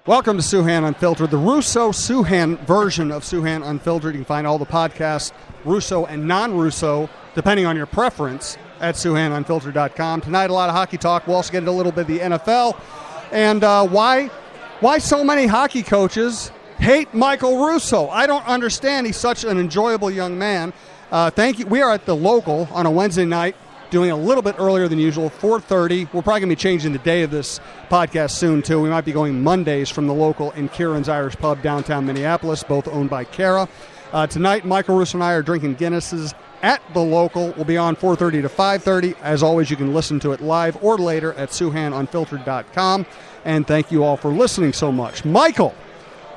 Welcome to Souhan Unfiltered, the Russo Souhan version of Souhan Unfiltered. You can find all the podcasts, Russo and non-Russo, depending on your preference, at SouhanUnfiltered.com. Tonight, a lot of hockey talk. We'll also get into a little bit of the NFL. And why so many hockey coaches hate Michael Russo. I don't understand. He's such an enjoyable young man. Thank you. We are at the Local on a Wednesday night, doing a little bit earlier than usual, 4:30. We're probably going to be changing the day of this podcast soon, too. We might be going Mondays from the Local in Kieran's Irish Pub, downtown Minneapolis, both owned by Cara. Tonight, Michael Russo and I are drinking Guinnesses at the Local. We'll be on 4:30 to 5:30. As always, you can listen to it live or later at SouhanUnfiltered.com. And thank you all for listening so much. Michael,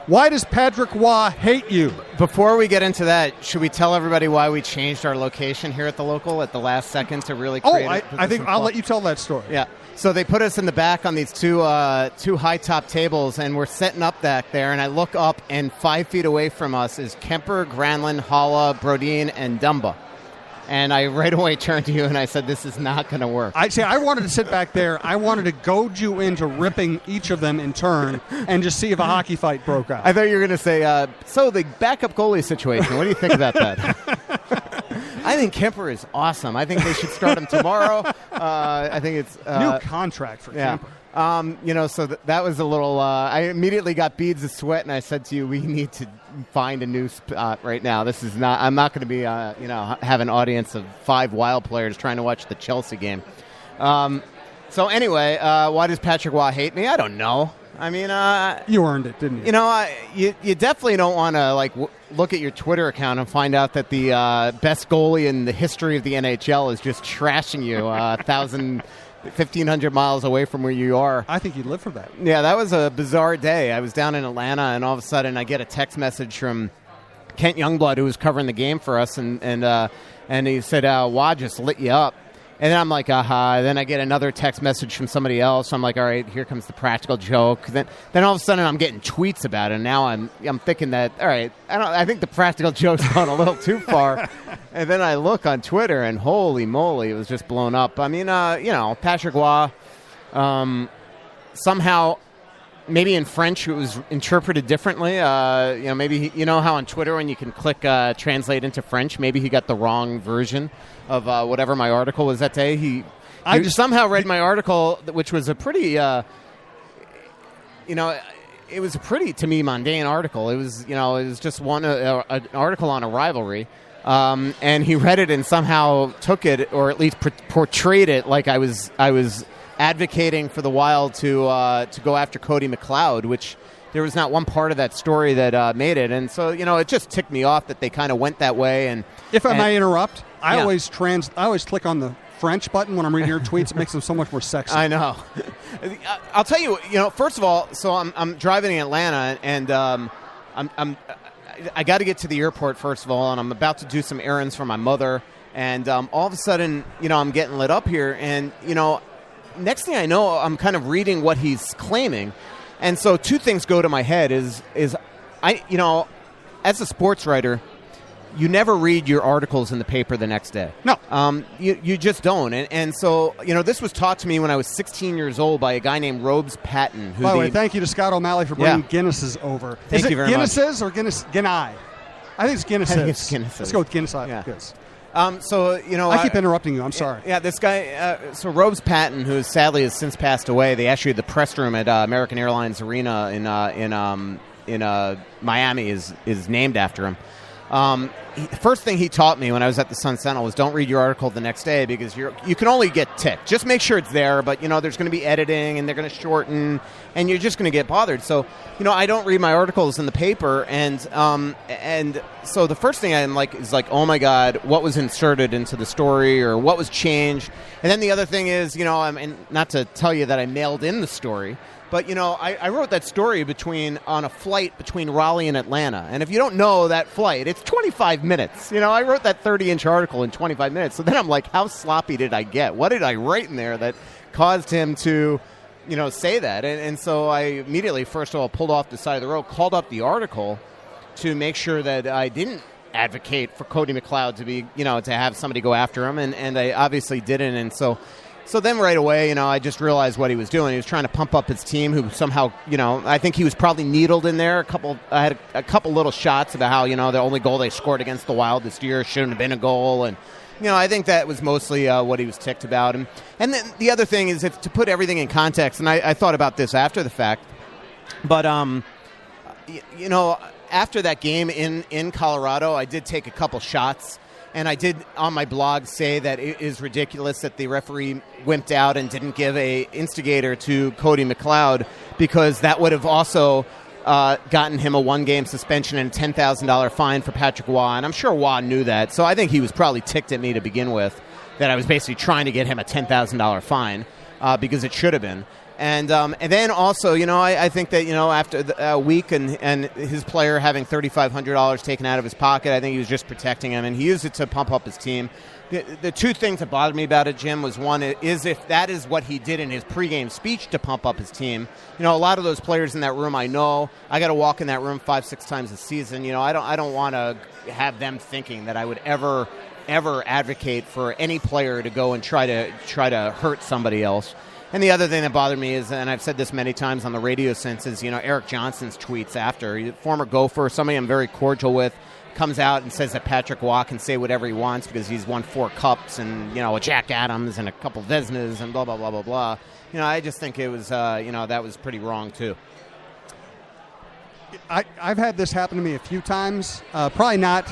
why does Patrick Waugh hate you? Before we get into that, should we tell everybody why we changed our location here at the Local at the last second to really create I think I'll let you tell that story. Yeah. So they put us in the back on these two high-top tables, and we're setting up back there, and I look up, and 5 feet away from us is Kemper, Granlund, Halla, Brodin, and Dumba. And I right away turned to you and I said, this is not going to work. I wanted to sit back there. I wanted to goad you into ripping each of them in turn and just see if a hockey fight broke out. I thought you were going to say, so the backup goalie situation, what do you think about that? I think Kemper is awesome. I think they should start him tomorrow. I think it's... new contract for Kemper. So that was a little... I immediately got beads of sweat, and I said to you, we need to find a new spot right now. This is not... I'm not going to be, have an audience of 5 Wild players trying to watch the Chelsea game. So anyway, why does Patrick Waugh hate me? I don't know. I mean... you earned it, didn't you? You know, you definitely don't want to, look at your Twitter account and find out that the best goalie in the history of the NHL is just trashing you 1,500 miles away from where you are. I think you'd live for that. Yeah, that was a bizarre day. I was down in Atlanta, and all of a sudden I get a text message from Kent Youngblood, who was covering the game for us, and he said, Waugh just lit you up. And then I'm like, aha. Then I get another text message from somebody else. I'm like, all right, here comes the practical joke. Then all of a sudden I'm getting tweets about it. And now I'm thinking that, all right, I think the practical joke's gone a little too far. And then I look on Twitter, and holy moly, it was just blown up. I mean, Patrick Waugh, somehow, maybe in French it was interpreted differently. Maybe how on Twitter when you can click translate into French, maybe he got the wrong version of whatever my article was that day. He somehow read my article, which was a pretty, it was a pretty, to me, mundane article. It was just an article on a rivalry. And he read it and somehow took it, or at least portrayed it like I was advocating for the Wild to go after Cody McLeod, which there was not one part of that story that made it. And so, it just ticked me off that they kind of went that way. And if I may interrupt, I always click on the French button when I'm reading your tweets. It makes them so much more sexy. I know. I'll tell you, first of all, so I'm driving in Atlanta, and I got to get to the airport first of all, and I'm about to do some errands for my mother. And all of a sudden, I'm getting lit up here, and next thing I know, I'm kind of reading what he's claiming. And so 2 things go to my head is I as a sports writer, you never read your articles in the paper the next day. No. You just don't. And so, this was taught to me when I was 16 years old by a guy named Robes Patton. By the way, thank you to Scott O'Malley for bringing Guinnesses over. Thank you very much. Guinnesses or Guinness? I think it's Guinnesses. I think it's Guinnesses. Let's go with Guinness. Yeah. Yes. I keep interrupting you. I'm sorry. Yeah, this guy, so Robes Patton, who sadly has since passed away, they actually, the press room at American Airlines Arena in Miami is named after him. First thing he taught me when I was at the Sun Sentinel was don't read your article the next day because you can only get ticked. Just make sure it's there, but there's going to be editing and they're going to shorten, and you're just going to get bothered. So I don't read my articles in the paper, and so the first thing I'm like is like, oh my God, what was inserted into the story or what was changed? And then the other thing is, and not to tell you that I mailed in the story. But, I wrote that story on a flight between Raleigh and Atlanta. And if you don't know that flight, it's 25 minutes. I wrote that 30-inch article in 25 minutes. So then I'm like, how sloppy did I get? What did I write in there that caused him to, say that? And so I immediately, first of all, pulled off the side of the road, called up the article to make sure that I didn't advocate for Cody McLeod to be, to have somebody go after him. And I obviously didn't. And so So then right away, I just realized what he was doing. He was trying to pump up his team, who somehow, I think he was probably needled in there. I had a couple little shots about how, the only goal they scored against the Wild this year shouldn't have been a goal. And, I think that was mostly what he was ticked about. And then the other thing is to put everything in context, and I thought about this after the fact, but, after that game in Colorado, I did take a couple shots. And I did, on my blog, say that it is ridiculous that the referee wimped out and didn't give a instigator to Cody McLeod, because that would have also gotten him a 1-game suspension and a $10,000 fine for Patrick Waugh. And I'm sure Waugh knew that. So I think he was probably ticked at me to begin with, that I was basically trying to get him a $10,000 fine because it should have been. And then also, I think that, after a week and his player having $3,500 taken out of his pocket, I think he was just protecting him, and he used it to pump up his team. The two things that bothered me about it, Jim, was one is if that is what he did in his pregame speech to pump up his team. A lot of those players in that room, I know, I got to walk in that room 5-6 times a season. I don't want to have them thinking that I would ever advocate for any player to go and try to hurt somebody else. And the other thing that bothered me is, and I've said this many times on the radio since, is, Eric Johnson's tweets after. Former Gopher, somebody I'm very cordial with, comes out and says that Patrick Waugh can say whatever he wants because he's won 4 cups and, a Jack Adams and a couple Vesnas and blah, blah, blah, blah, blah. I just think it was, that was pretty wrong, too. I've had this happen to me a few times. Probably not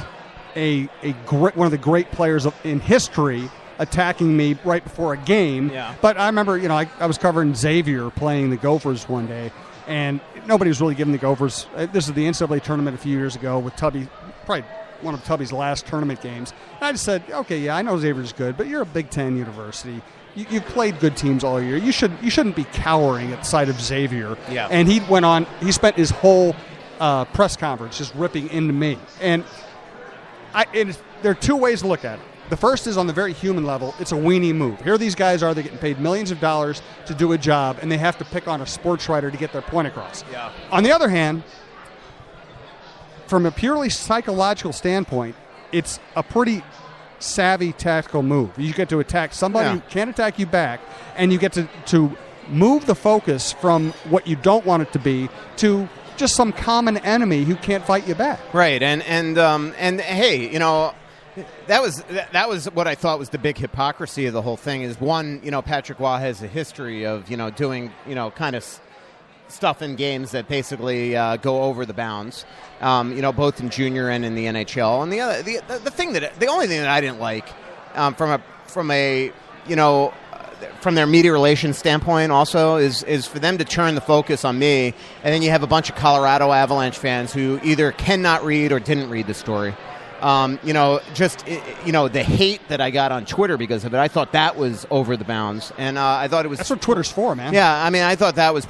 a great, one of the great players in history attacking me right before a game. Yeah. But I remember, I was covering Xavier playing the Gophers one day, and nobody was really giving the Gophers. This is the NCAA tournament a few years ago with Tubby, probably one of Tubby's last tournament games. And I just said, okay, yeah, I know Xavier's good, but you're a Big Ten university. You've played good teams all year. You shouldn't be cowering at the sight of Xavier. Yeah. And he spent his whole press conference just ripping into me. And there are two ways to look at it. The first is on the very human level. It's a weenie move. Here these guys are. They're getting paid millions of dollars to do a job, and they have to pick on a sports writer to get their point across. Yeah. On the other hand, from a purely psychological standpoint, it's a pretty savvy tactical move. You get to attack somebody who can't attack you back, and you get to move the focus from what you don't want it to be to just some common enemy who can't fight you back. Right. And hey, that was what I thought was the big hypocrisy of the whole thing. Is one, Patrick Waugh has a history of doing kind of stuff in games that basically go over the bounds, both in junior and in the NHL. And the only thing that I didn't like from their media relations standpoint also is for them to turn the focus on me, and then you have a bunch of Colorado Avalanche fans who either cannot read or didn't read the story. The hate that I got on Twitter because of it, I thought that was over the bounds, and I thought it was. That's what Twitter's for, man. Yeah, I mean, I thought that was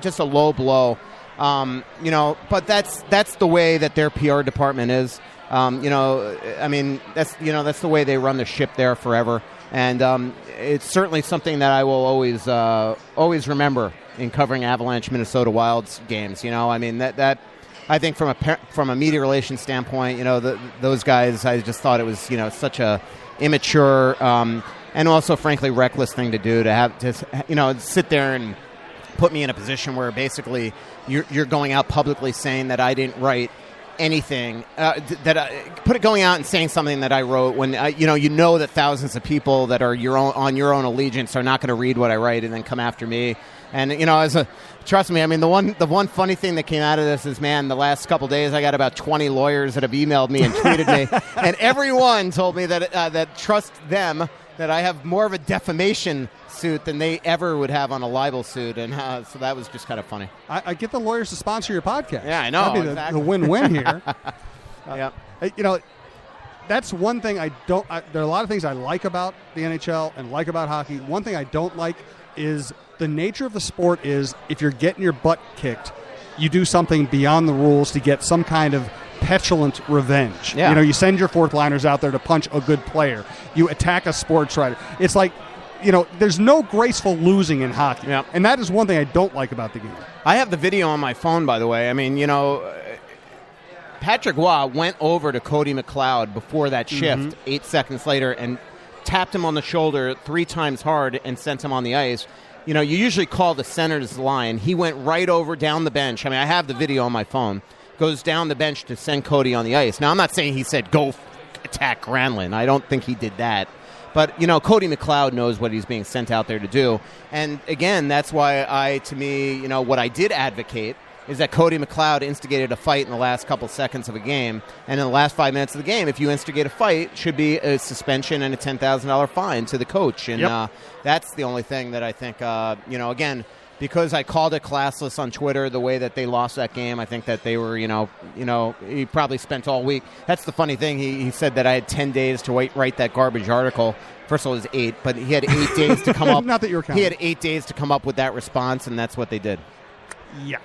just a low blow. But that's the way that their PR department is. I mean, that's the way they run the ship there forever, and it's certainly something that I will always remember in covering Avalanche Minnesota Wilds games. I mean that. I think from a media relations standpoint, those guys, I just thought it was, such a immature and also, frankly, reckless thing to do, to have to, sit there and put me in a position where basically you're going out publicly saying that I didn't write anything, going out and saying something that I wrote when that thousands of people that are on your own allegiance are not going to read what I write and then come after me. And trust me, I mean, the one funny thing that came out of this is, man, the last couple of days I got about 20 lawyers that have emailed me and tweeted me, and everyone told me that trust them, that I have more of a defamation suit than they ever would have on a libel suit, and so that was just kind of funny. I get the lawyers to sponsor your podcast. Yeah, I know. That'd be exactly. the win-win here. Yeah. That's one thing I don't. There are a lot of things I like about the NHL and like about hockey. One thing I don't like is the nature of the sport is if you're getting your butt kicked, you do something beyond the rules to get some kind of petulant revenge. Yeah. You send your fourth liners out there to punch a good player. You attack a sports writer. It's like, there's no graceful losing in hockey. Yep. And that is one thing I don't like about the game. I have the video on my phone, by the way. I mean, Patrick Waugh went over to Cody McLeod before that shift 8 seconds later and tapped him on the shoulder 3 times hard and sent him on the ice. You usually call the center's line. He went right over down the bench. I mean, I have the video on my phone. Goes down the bench to send Cody on the ice. Now, I'm not saying he said, go attack Granlund. I don't think he did that. But, Cody McLeod knows what he's being sent out there to do. And, again, that's why what I did advocate is that Cody McLeod instigated a fight in the last couple seconds of a game. And in the last 5 minutes of the game, if you instigate a fight, it should be a suspension and a $10,000 fine to the coach. And that's the only thing that I think, again, because I called it classless on Twitter the way that they lost that game, I think that they were, he probably spent all week. That's the funny thing. He said that I had 10 days to write that garbage article. First of all, it was 8, but he had 8 days to come up. Not that you were counting. He had 8 days to come up with that response, and that's what they did. Yeah.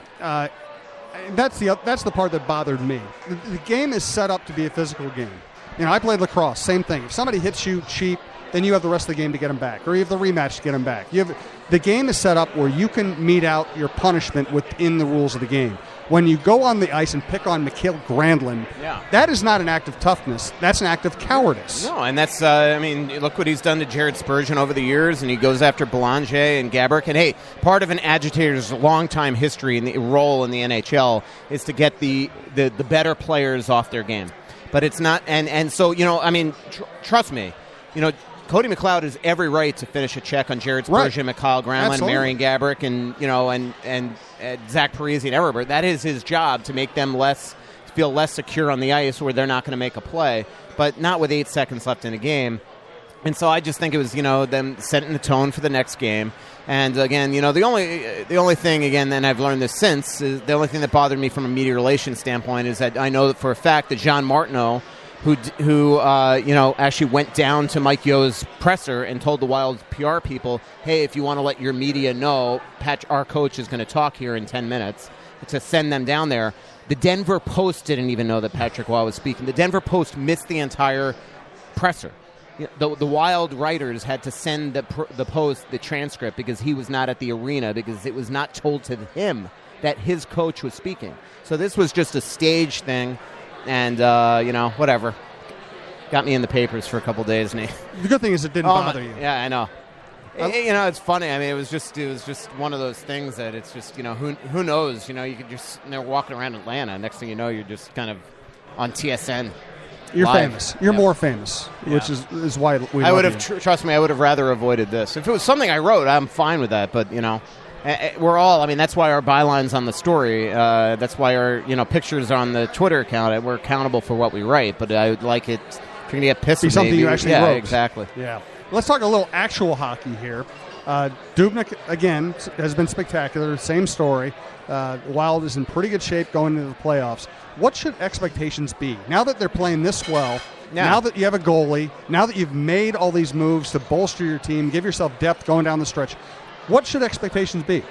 That's the part that bothered me. The game is set up to be a physical game. I played lacrosse, same thing. If somebody hits you cheap, then you have the rest of the game to get them back, or you have the rematch to get them back. The game is set up where you can mete out your punishment within the rules of the game. When you go on the ice and pick on Mikael Granlund, that is not an act of toughness. That's an act of cowardice. No, and that's, look what he's done to Jared Spurgeon over the years, and he goes after Belanger and Gaborik. And, hey, part of an agitator's long-time history and the role in the NHL is to get the better players off their game. But it's not, and so, trust me, Cody McLeod has every right to finish a check on Jared Spurgeon, Mikael Granlund, Marian Gaborik, and Zach Parise and Everberg. That is his job, to make them feel less secure on the ice where they're not going to make a play, but not with 8 seconds left in a game. And so I just think it was, them setting the tone for the next game. And again, the only thing, again, and I've learned this since, is the only thing that bothered me from a media relations standpoint is that I know that for a fact that Jean Martineau, who actually went down to Mike Yo's presser and told the Wild PR people, hey, if you want to let your media know, our coach is going to talk here in 10 minutes, to send them down there. The Denver Post didn't even know that Patrick Roy was speaking. The Denver Post missed the entire presser. The Wild writers had to send the Post the transcript because he was not at the arena, because it was not told to him that his coach was speaking. So this was just a stage thing. And, whatever. Got me in the papers for a couple days. And the good thing is it didn't bother you. Yeah, I know. It's funny. I mean, it was just one of those things that it's just, who knows? You could just, walking around Atlanta. Next thing you know, you're just kind of on TSN. You're live. Famous. You're more famous, which is why we I would have, trust me, I would have rather avoided this. If it was something I wrote, I'm fine with that. But, we're all, that's why our byline's on the story. That's why our, pictures on the Twitter account. We're accountable for what we write. But I would like it, if you're going to get pissed at me. Something you actually wrote. Yeah, exactly. Yeah. Let's talk a little actual hockey here. Dubnyk, again, has been spectacular. Same story. Wild is in pretty good shape going into the playoffs. What should expectations be? Now that they're playing this well, now that you have a goalie, now that you've made all these moves to bolster your team, give yourself depth going down the stretch, what should expectations be?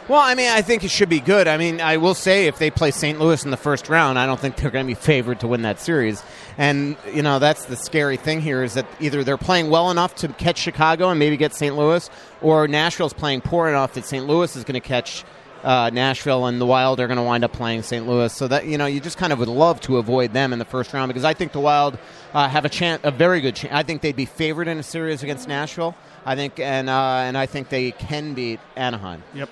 Well, I think it should be good. I will say if they play St. Louis in the first round, I don't think they're going to be favored to win that series. And, that's the scary thing here is that either they're playing well enough to catch Chicago and maybe get St. Louis, or Nashville's playing poor enough that St. Louis is going to catch Nashville, and the Wild are going to wind up playing St. Louis. So that, you just kind of would love to avoid them in the first round, because I think the Wild have a very good chance. I think they'd be favored in a series against Nashville. I think, and I think they can beat Anaheim. Yep.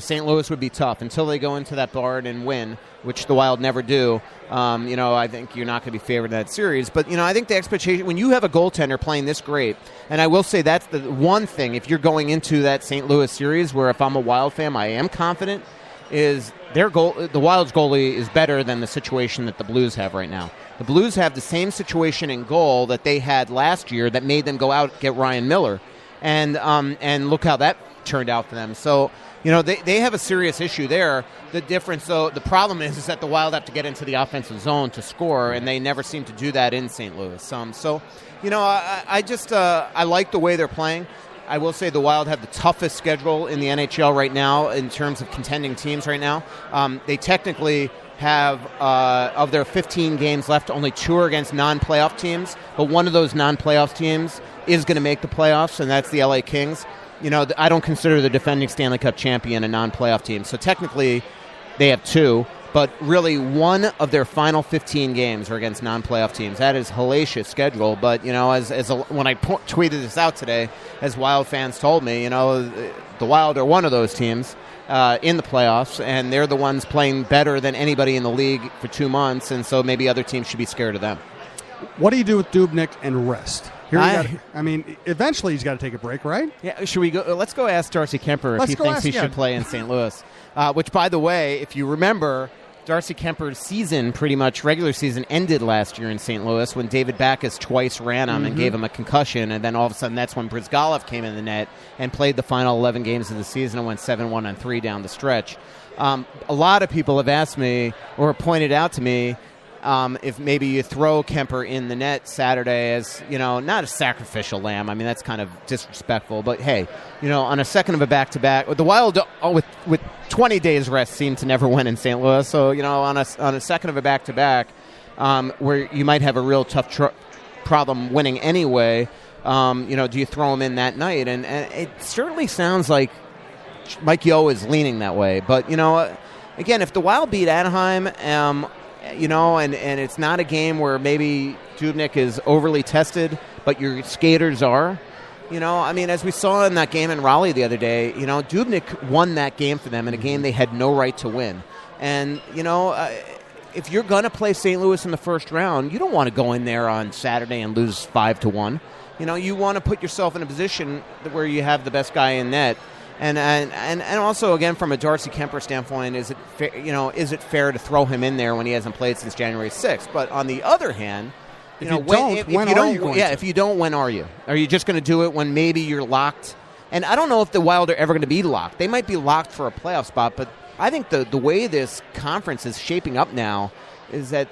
St. Louis would be tough until they go into that barn and win, which the Wild never do. I think you're not going to be favored in that series. But, I think the expectation, when you have a goaltender playing this great, and I will say that's the one thing, if you're going into that St. Louis series, where if I'm a Wild fan, I am confident, is the Wild's goalie is better than the situation that the Blues have right now. The Blues have the same situation in goal that they had last year that made them go out and get Ryan Miller. And look how that turned out for them. So, they have a serious issue there. The difference, though, the problem is that the Wild have to get into the offensive zone to score, and they never seem to do that in St. Louis. I like the way they're playing. I will say the Wild have the toughest schedule in the NHL right now in terms of contending teams right now. They technically have, of their 15 games left, only 2 are against non-playoff teams, but one of those non-playoff teams is going to make the playoffs, and that's the LA Kings. I don't consider the defending Stanley Cup champion a non-playoff team, so technically they have 2, But really, one of their final 15 games are against non-playoff teams. That is hellacious schedule. But, when I tweeted this out today, as Wild fans told me, the Wild are one of those teams in the playoffs, and they're the ones playing better than anybody in the league for 2 months, and so maybe other teams should be scared of them. What do you do with Dubnyk and rest? Eventually he's got to take a break, right? Yeah, should we go? Let's go ask Darcy Kemper if he thinks he should play in St. Louis. Which, by the way, if you remember, Darcy Kemper's season, pretty much regular season, ended last year in St. Louis when David Backes twice ran him and gave him a concussion, and then all of a sudden that's when Brizgalov came in the net and played the final 11 games of the season and went 7-1-3 down the stretch. A lot of people have asked me or pointed out to me if maybe you throw Kemper in the net Saturday as, not a sacrificial lamb. I mean, that's kind of disrespectful. But, hey, on a second of a back-to-back, the Wild, with 20 days rest, seem to never win in St. Louis. So, on a second of a back-to-back, where you might have a real tough problem winning anyway, do you throw him in that night? And it certainly sounds like Mike Yeo is leaning that way. But, again, if the Wild beat Anaheim, and it's not a game where maybe Dubnyk is overly tested, but your skaters are. As we saw in that game in Raleigh the other day, Dubnyk won that game for them in a game they had no right to win. And, if you're going to play St. Louis in the first round, you don't want to go in there on Saturday and lose 5-1. You want to put yourself in a position where you have the best guy in net. And also, again, from a Darcy Kemper standpoint, is it fair to throw him in there when he hasn't played since January 6th? But on the other hand, if you don't, when are you? Are you just going to do it when maybe you're locked? And I don't know if the Wild are ever going to be locked. They might be locked for a playoff spot, but I think the way this conference is shaping up now is that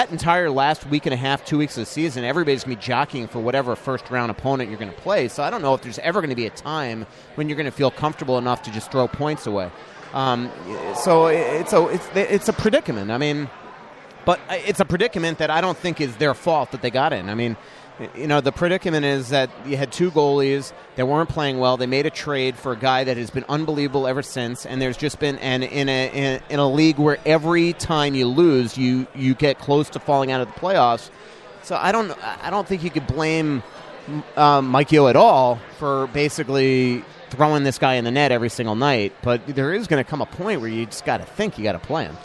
entire last week and a half, 2 weeks of the season, everybody's going to be jockeying for whatever first-round opponent you're going to play. So I don't know if there's ever going to be a time when you're going to feel comfortable enough to just throw points away. So it's a predicament. But it's a predicament that I don't think is their fault that they got in. The predicament is that you had two goalies that weren't playing well. They made a trade for a guy that has been unbelievable ever since, and there's just been in a league where every time you lose, you get close to falling out of the playoffs. So I don't think you could blame Mike Yeo at all for basically throwing this guy in the net every single night. But there is going to come a point where you just got to think you got to play him.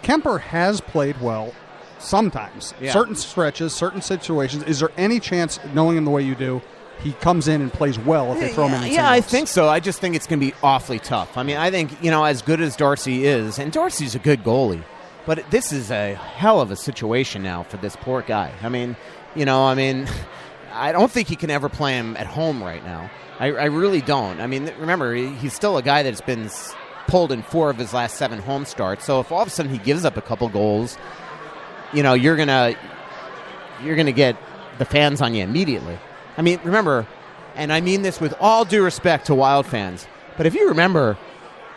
Kemper has played well. Sometimes. Yeah. Certain stretches, certain situations. Is there any chance, knowing him the way you do, he comes in and plays well if they throw him in? Yeah, I think so. I just think it's going to be awfully tough. I think, as good as Darcy is, and Darcy's a good goalie, but this is a hell of a situation now for this poor guy. I don't think he can ever play him at home right now. I really don't. Remember, he's still a guy that's been pulled in 4 of his last 7 home starts. So if all of a sudden he gives up a couple goals, you're gonna get the fans on you immediately. Remember, and I mean this with all due respect to Wild fans, but if you remember,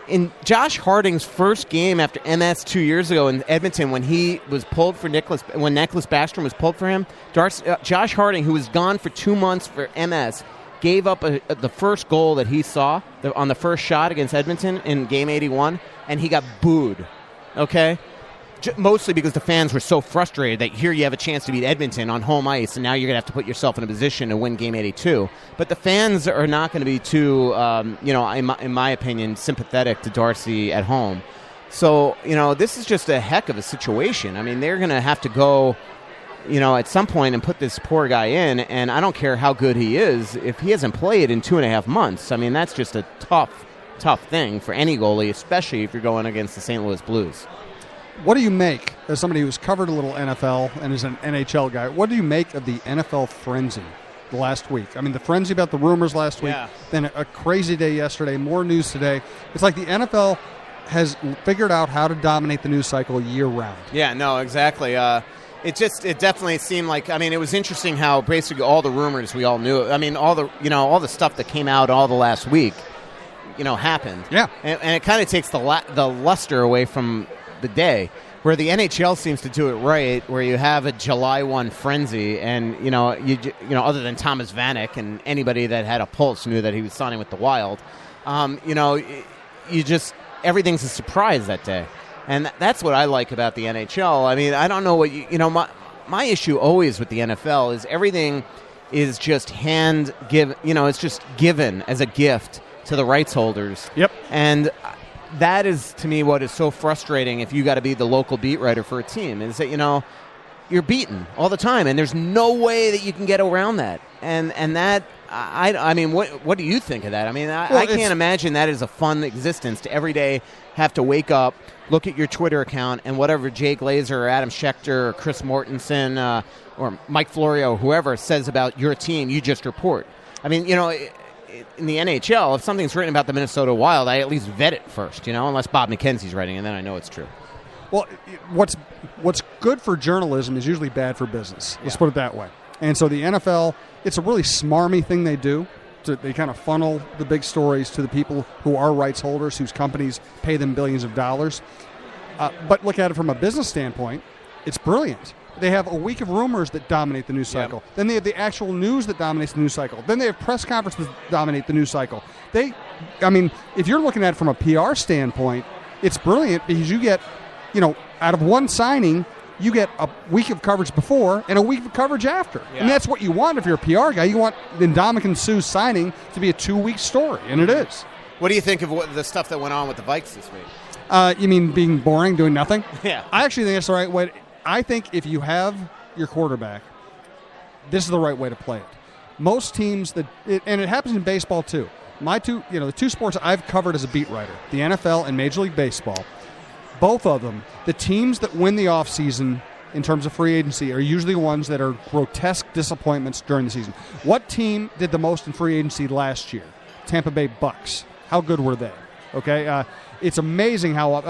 in Josh Harding's first game after MS 2 years ago in Edmonton, when he was pulled for when Nicholas Backstrom was pulled for him, Josh Harding, who was gone for 2 months for MS, gave up the first goal that he saw on the first shot against Edmonton in Game 81, and he got booed. Okay. Mostly because the fans were so frustrated that here you have a chance to beat Edmonton on home ice, and now you're going to have to put yourself in a position to win Game 82. But the fans are not going to be too, in my opinion, sympathetic to Darcy at home. So, this is just a heck of a situation. They're going to have to go, at some point and put this poor guy in, and I don't care how good he is. If he hasn't played in 2.5 months, that's just a tough thing for any goalie, especially if you're going against the St. Louis Blues. What do you make, as somebody who's covered a little NFL and is an NHL guy, what do you make of the NFL frenzy last week? The frenzy about the rumors last week, then a crazy day yesterday, more news today. It's like the NFL has figured out how to dominate the news cycle year-round. Yeah, no, exactly. It definitely seemed like, it was interesting how basically all the rumors we all knew, all the stuff that came out all the last week, happened. Yeah. And it kind of takes the luster away from the day, where the NHL seems to do it right, where you have a July 1 frenzy, and other than Thomas Vanek and anybody that had a pulse knew that he was signing with the Wild, everything's a surprise that day. And that's what I like about the NHL. I mean, I don't know what my issue always with the NFL is everything is just it's just given as a gift to the rights holders. Yep. And that is, to me, what is so frustrating if you got to be the local beat writer for a team, is that, you're beaten all the time, and there's no way that you can get around that. And that, I mean, what do you think of that? I mean, I can't imagine that is a fun existence to every day have to wake up, look at your Twitter account, and whatever Jay Glazer or Adam Schechter or Chris Mortensen or Mike Florio, whoever says about your team, you just report. I mean, in the NHL, if something's written about the Minnesota Wild, I at least vet it first, unless Bob McKenzie's writing, and then I know it's true. Well, what's good for journalism is usually bad for business. Let's put it that way. And so the NFL, it's a really smarmy thing they do. They kind of funnel the big stories to the people who are rights holders, whose companies pay them billions of dollars. But look at it from a business standpoint, it's brilliant. They have a week of rumors that dominate the news cycle. Yep. Then they have the actual news that dominates the news cycle. Then they have press conferences that dominate the news cycle. If you're looking at it from a PR standpoint, it's brilliant because you get, out of one signing, you get a week of coverage before and a week of coverage after. Yeah. And that's what you want if you're a PR guy. You want Ndamukong Suh's signing to be a 2-week story, and it is. What do you think of the stuff that went on with the Vikes this week? You mean being boring, doing nothing? Yeah. I actually think that's the right way. I think if you have your quarterback, this is the right way to play it. Most teams and it happens in baseball too. The two sports I've covered as a beat writer, the NFL and Major League Baseball, both of them, the teams that win the offseason in terms of free agency are usually ones that are grotesque disappointments during the season. What team did the most in free agency last year? Tampa Bay Bucks. How good were they? Okay, it's amazing how,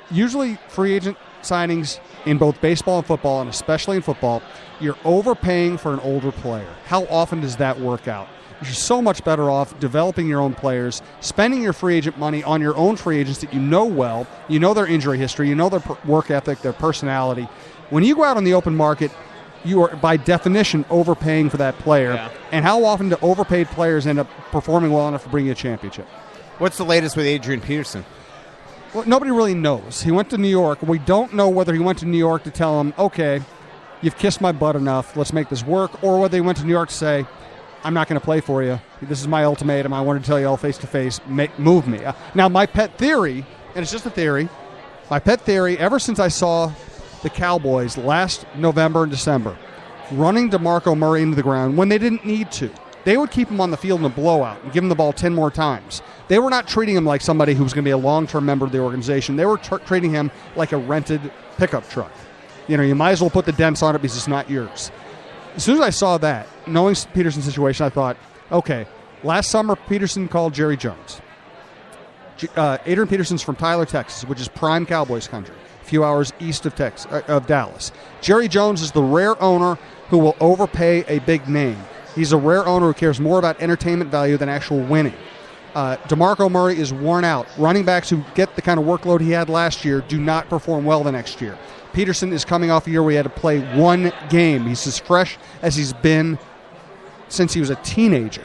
usually free agent signings in both baseball and football, and especially in football, you're overpaying for an older player. How often does that work out? You're so much better off developing your own players, spending your free agent money on your own free agents that you know well, you know their injury history, you know their work ethic, their personality. When you go out on the open market, you are, by definition, overpaying for that player. Yeah. And how often do overpaid players end up performing well enough to bring you a championship? What's the latest with Adrian Peterson? Well, nobody really knows. He went to New York. We don't know whether he went to New York to tell him, okay, you've kissed my butt enough, let's make this work, or whether he went to New York to say, I'm not going to play for you. This is my ultimatum. I want to tell you all face-to-face, move me. Now, my pet theory, and it's just a theory, ever since I saw the Cowboys last November and December running DeMarco Murray into the ground when they didn't need to, they would keep him on the field in a blowout and give him the ball 10 more times. They were not treating him like somebody who was going to be a long-term member of the organization. They were treating him like a rented pickup truck. You might as well put the dents on it because it's not yours. As soon as I saw that, knowing Peterson's situation, I thought, okay, last summer Peterson called Jerry Jones. Adrian Peterson's from Tyler, Texas, which is prime Cowboys country, a few hours east of Dallas. Jerry Jones is the rare owner who will overpay a big name. He's a rare owner who cares more about entertainment value than actual winning. DeMarco Murray is worn out. Running backs who get the kind of workload he had last year do not perform well the next year. Peterson is coming off a year where he had to play one game. He's as fresh as he's been since he was a teenager.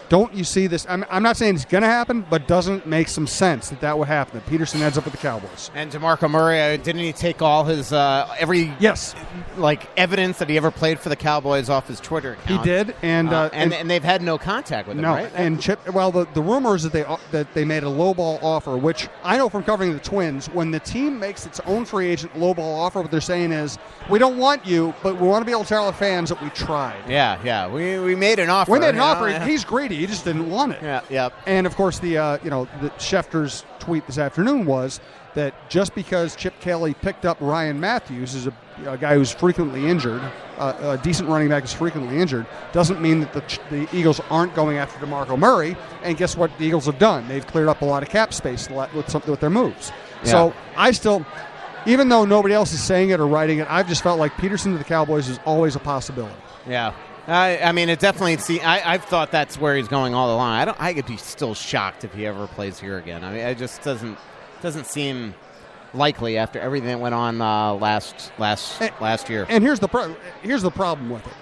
Don't you see this? I'm not saying it's going to happen, but doesn't make some sense that would happen, that Peterson ends up with the Cowboys. And DeMarco Murray, didn't he take all his yes, evidence that he ever played for the Cowboys off his Twitter account? He did, and they've had no contact with him, no, right? And the rumor is that they made a lowball offer, which I know from covering the Twins, when the team makes its own free agent lowball offer, what they're saying is, we don't want you, but we want to be able to tell our fans that we tried. Yeah, we made an offer. We made an offer. Yeah. He's greedy. He just didn't want it. Yeah. And of course, the Schefter's tweet this afternoon was that just because Chip Kelly picked up Ryan Matthews, as a guy who's frequently injured, a decent running back who's frequently injured, doesn't mean that the Eagles aren't going after DeMarco Murray. And guess what the Eagles have done? They've cleared up a lot of cap space with their moves. Yeah. So I still, even though nobody else is saying it or writing it, I've just felt like Peterson to the Cowboys is always a possibility. Yeah. I mean, it definitely. I've thought that's where he's going all along. I could be still shocked if he ever plays here again. I mean, it just doesn't seem likely after everything that went on last year. And here's the problem with it.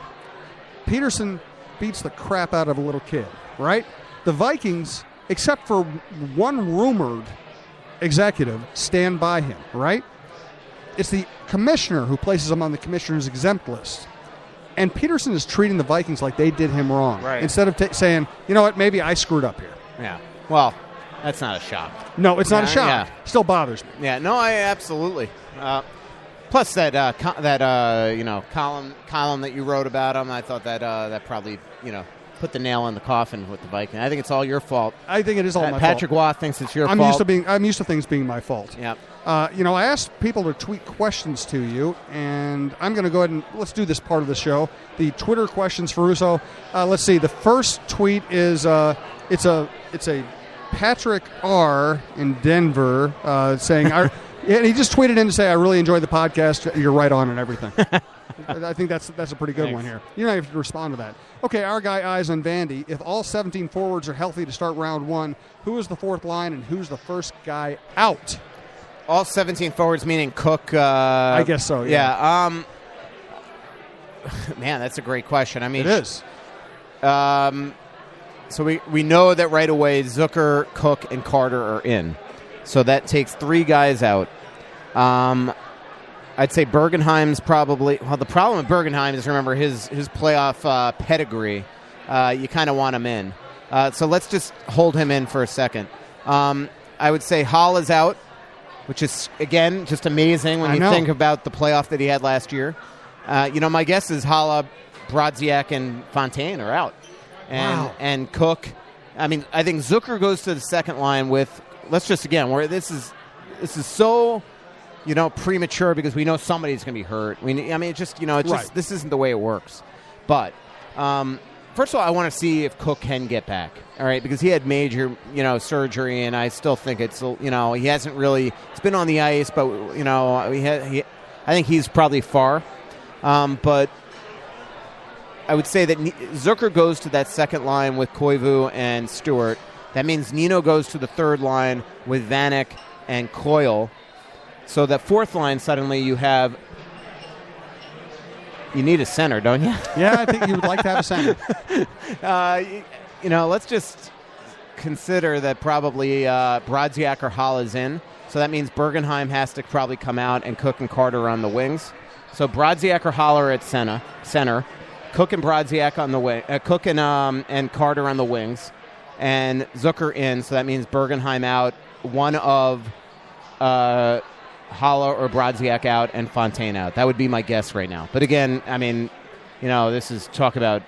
Peterson beats the crap out of a little kid, right? The Vikings, except for one rumored executive stand by him, right? It's the commissioner who places him on the commissioner's exempt list. And Peterson is treating the Vikings like they did him wrong. Right. Instead of saying, you know what, maybe I screwed up here. Yeah. Well, that's not a shock. No, it's not a shock. Yeah. Still bothers me. Yeah, no, I absolutely. Plus that column that you wrote about him, I thought that probably put the nail in the coffin with the Vikings. I think it's all your fault. I think it is all my fault. Patrick Waugh thinks it's your fault. I'm used to things being my fault. Yeah. I asked people to tweet questions to you, and I'm going to go ahead and let's do this part of the show. The Twitter questions for Russo. Let's see. The first tweet is it's a Patrick R in Denver saying, and he just tweeted in to say, "I really enjoyed the podcast. You're right on and everything." I think that's a pretty good one here. You don't have to respond to that. Okay, our guy Eyes on Vandy. If all 17 forwards are healthy to start round one, who is the fourth line and who's the first guy out? All 17 forwards, meaning Cook. I guess so. Yeah. Man, that's a great question. I mean, it is. So we know that right away Zucker, Cook, and Carter are in. So that takes 3 guys out. I'd say Bergenheim's probably... Well, the problem with Bergenheim is, remember, his playoff pedigree. You kind of want him in. So let's just hold him in for a second. I would say Hall is out, which is, again, just amazing when you think about the playoff that he had last year. My guess is Haula, Brodziak, and Fontaine are out. And Cook... I mean, I think Zucker goes to the second line with... Let's just, again, where this is so... premature because we know somebody's going to be hurt. This isn't the way it works. But first of all, I want to see if Cook can get back. All right, because he had major, surgery, and I still think it's, he hasn't really. He's been on the ice, but I think he's probably far. But I would say that Zucker goes to that second line with Koivu and Stewart. That means Nino goes to the third line with Vanek and Coyle. So that fourth line, suddenly you need a center, don't you? Yeah, I think you would like to have a center. Let's just consider that probably Brodziak or Hall is in. So that means Bergenheim has to probably come out and Cook and Carter on the wings. So Brodziak or Hall are at center. Cook and Brodziak on the wing. Cook and Carter on the wings. And Zucker in. So that means Bergenheim out. One of... Haller or Brodziak out and Fontaine out. That would be my guess right now. But again, I mean, this is talk about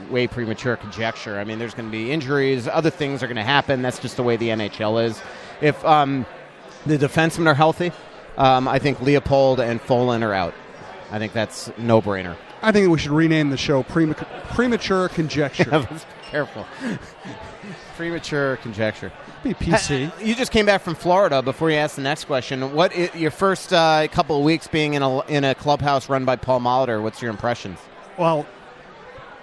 way premature conjecture. I mean, there's going to be injuries. Other things are going to happen. That's just the way the NHL is. If the defensemen are healthy, I think Leopold and Folan are out. I think that's a no-brainer. I think we should rename the show Premature Conjecture. Careful. Premature conjecture. Be PC. You just came back from Florida. Before you ask the next question, what your first couple of weeks being in a clubhouse run by Paul Molitor? What's your impressions? Well,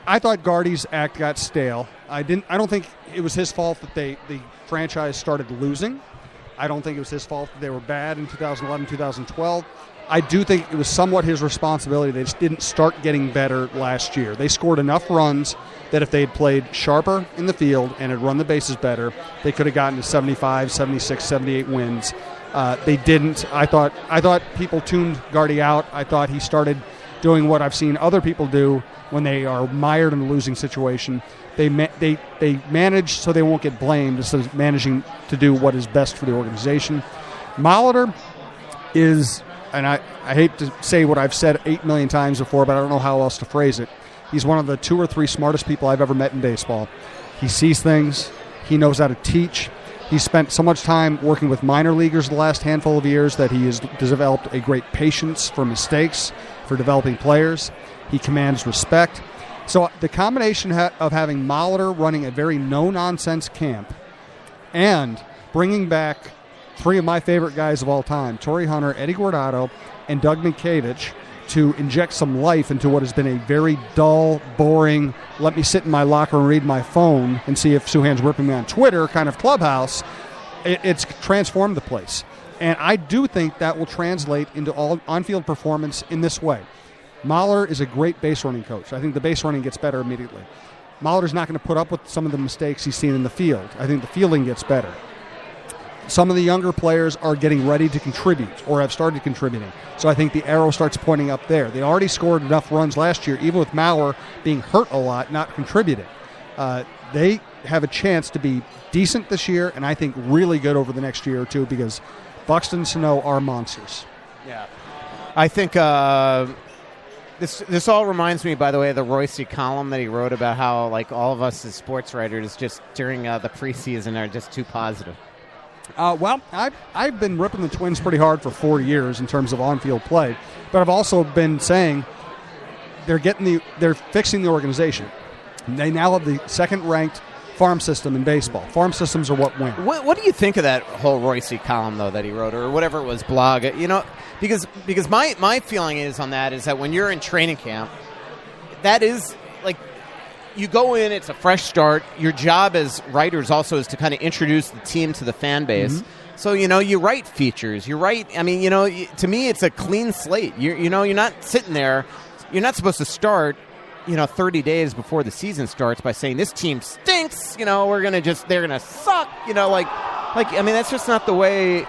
I thought Gardy's act got stale. I don't think it was his fault that the franchise started losing. I don't think it was his fault that they were bad in 2011, 2012. I do think it was somewhat his responsibility. They just didn't start getting better last year. They scored enough runs that if they had played sharper in the field and had run the bases better, they could have gotten to 75, 76, 78 wins. They didn't. I thought people tuned Gardy out. I thought he started doing what I've seen other people do when they are mired in a losing situation. They manage so they won't get blamed instead of managing to do what is best for the organization. Molitor is... And I hate to say what I've said 8 million times before, but I don't know how else to phrase it. He's one of the 2 or 3 smartest people I've ever met in baseball. He sees things. He knows how to teach. He's spent so much time working with minor leaguers the last handful of years that he has developed a great patience for mistakes, for developing players. He commands respect. So the combination of having Molitor running a very no-nonsense camp and bringing back 3 of my favorite guys of all time, Torrey Hunter, Eddie Guardado, and Doug Mientkiewicz, to inject some life into what has been a very dull, boring, let me sit in my locker and read my phone and see if Souhan's ripping me on Twitter kind of clubhouse. It's transformed the place. And I do think that will translate into all on-field performance in this way. Mahler is a great base running coach. I think the base running gets better immediately. Mahler's not going to put up with some of the mistakes he's seen in the field. I think the fielding gets better. some of the younger players are getting ready to contribute or have started contributing. So I think the arrow starts pointing up there. They already scored enough runs last year, even with Maurer being hurt a lot, not contributing. They have a chance to be decent this year, and I think really good over the next year or two, because Buxton and Sano are monsters. Yeah. I think this all reminds me, by the way, of the Royce column that he wrote about how, like, all of us as sports writers just during the preseason are just too positive. Well, I've been ripping the Twins pretty hard for 4 years in terms of on-field play, but I've also been saying they're fixing the organization. They now have the second-ranked farm system in baseball. Farm systems are what win. What do you think of that whole Royce column, though, that he wrote, or whatever it was, blog? You know, because my feeling is on that is that when you're in training camp, that is like you go in, it's a fresh start. Your job as writers also is to kind of introduce the team to the fan base. Mm-hmm. So, you know, you write features. You write, I mean, you know, to me, it's a clean slate. You're not sitting there. You're not supposed to start 30 days before the season starts by saying this team stinks, they're going to suck, I mean, that's just not the way.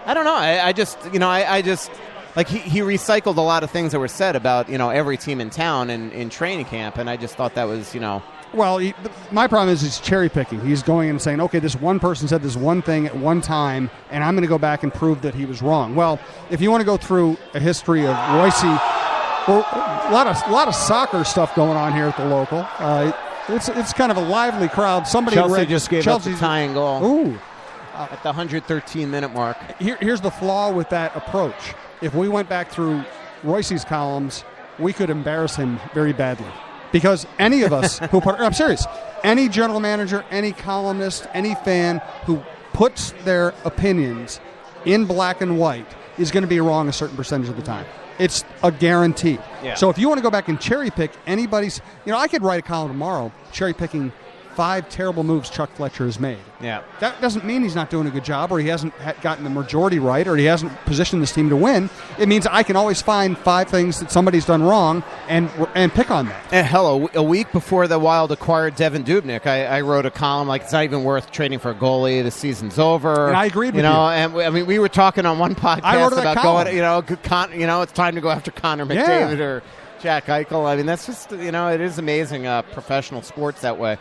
I don't know. I just like he recycled a lot of things that were said about, every team in town and in training camp. And I just thought that was, Well, my problem is he's cherry picking. He's going and saying, okay, this one person said this one thing at one time, and I'm going to go back and prove that he was wrong. Well, if you want to go through a history of Royce, well, a lot of soccer stuff going on here at the local. It's kind of a lively crowd. Chelsea just gave up the tying goal. Ooh. At the 113-minute mark. Here's the flaw with that approach. If we went back through Royce's columns, we could embarrass him very badly. Because any of us who I'm serious, any general manager, any columnist, any fan who puts their opinions in black and white is going to be wrong a certain percentage of the time. It's a guarantee. Yeah. So if you want to go back and cherry pick anybody's, I could write a column tomorrow cherry picking 5 terrible moves Chuck Fletcher has made. Yeah. That doesn't mean he's not doing a good job, or he hasn't gotten the majority right, or he hasn't positioned this team to win. It means I can always find 5 things that somebody's done wrong and pick on that. And hell, a week before the Wild acquired Devin Dubnyk, I wrote a column like it's not even worth trading for a goalie. The season's over. And I agreed with you. And I mean, we were talking on one podcast about column. going. It's time to go after Connor McDavid or Jack Eichel. I mean, that's just it is amazing professional sports that way.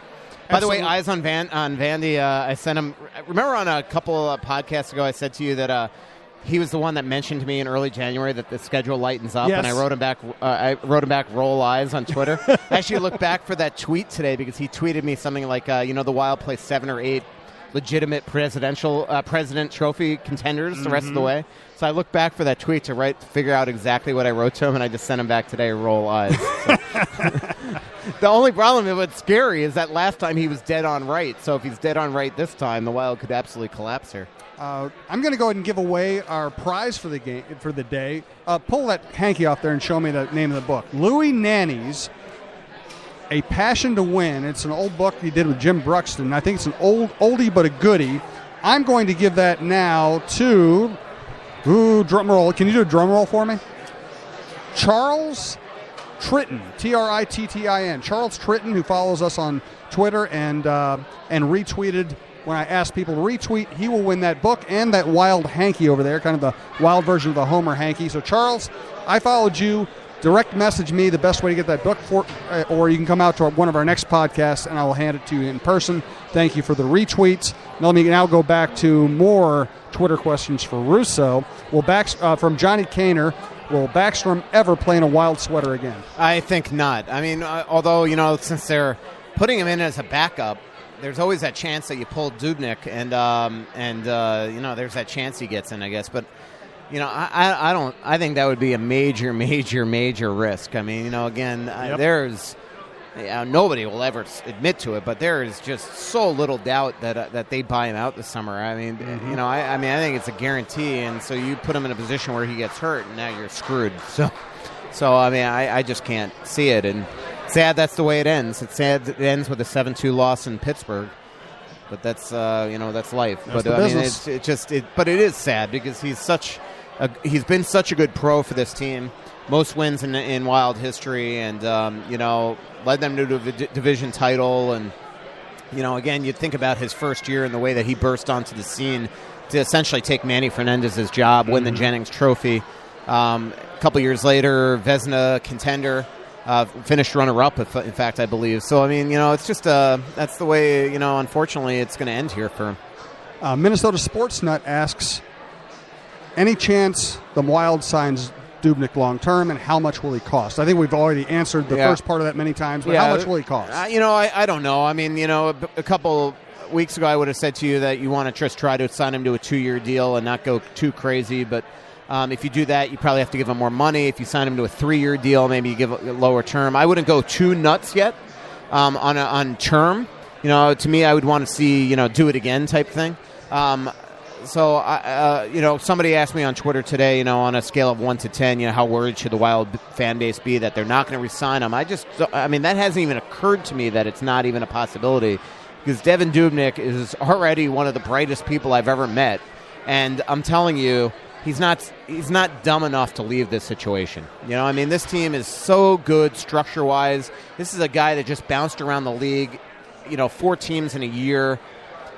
By the way, eyes on Vandy. I sent him. Remember on a couple of podcasts ago, I said to you that he was the one that mentioned to me in early January that the schedule lightens up, and I wrote him back. Roll eyes on Twitter. I actually looked back for that tweet today because he tweeted me something like, the Wild play 7 or 8 legitimate president trophy contenders the rest of the way. So I looked back for that tweet to figure out exactly what I wrote to him, and I just sent him back today. Roll eyes. So. The only problem with what's scary is that last time he was dead on right. So if he's dead on right this time, the Wild could absolutely collapse here. I'm going to go ahead and give away our prize for the game for the day. Pull that hanky off there and show me the name of the book. Louis Nanny's A Passion to Win. It's an old book he did with Jim Bruxton. I think it's an oldie but a goodie. I'm going to give that now to, drum roll. Can you do a drum roll for me? Charles Tritton, Trittin. Charles Tritton, who follows us on Twitter and retweeted when I asked people to retweet. He will win that book and that Wild hanky over there, kind of the Wild version of the Homer hanky. So, Charles, I followed you. Direct message me the best way to get that book or you can come out to one of our next podcasts and I will hand it to you in person. Thank you for the retweets. Now let me now go back to more Twitter questions for Russo. From Johnny Kaner. Will Backstrom ever play in a Wild sweater again? I think not. I mean, although, since they're putting him in as a backup, there's always that chance that you pull Dubnyk and there's that chance he gets in, I guess. But, I think that would be a major, major, major risk. I mean, again, there's nobody will ever admit to it, but there is just so little doubt that they buy him out this summer. I mean, I think it's a guarantee, and so you put him in a position where he gets hurt, and now you're screwed. So I mean, I just can't see it, and sad that's the way it ends. It's sad it ends with a 7-2 loss in Pittsburgh, but that's that's life. That's but I mean, but it is sad because he's been such a good pro for this team. Most wins in Wild history, and led them to a division title, and Again, you'd think about his first year and the way that he burst onto the scene to essentially take Manny Fernandez's job, win the Jennings Trophy. A couple years later, Vezina contender, finished runner-up, in fact, I believe. So, it's just that's the way, unfortunately, it's going to end here for him. Minnesota Sports Nut asks, any chance the Wild signs Dubnyk long-term, and how much will he cost? I think we've already answered the first part of that many times, but how much will he cost? I don't know. A couple weeks ago I would have said to you that you want to just try to sign him to a 2-year deal and not go too crazy, but if you do that, you probably have to give him more money. If you sign him to a 3-year deal, maybe you give a lower term. I wouldn't go too nuts yet on term. To me, I would want to see, do it again type thing. So, somebody asked me on Twitter today, on a scale of 1 to 10, how worried should the Wild fan base be that they're not going to re-sign him? That hasn't even occurred to me that it's not even a possibility, because Devan Dubnyk is already one of the brightest people I've ever met, and I'm telling you, he's not dumb enough to leave this situation. This team is so good structure-wise. This is a guy that just bounced around the league, 4 teams in a year.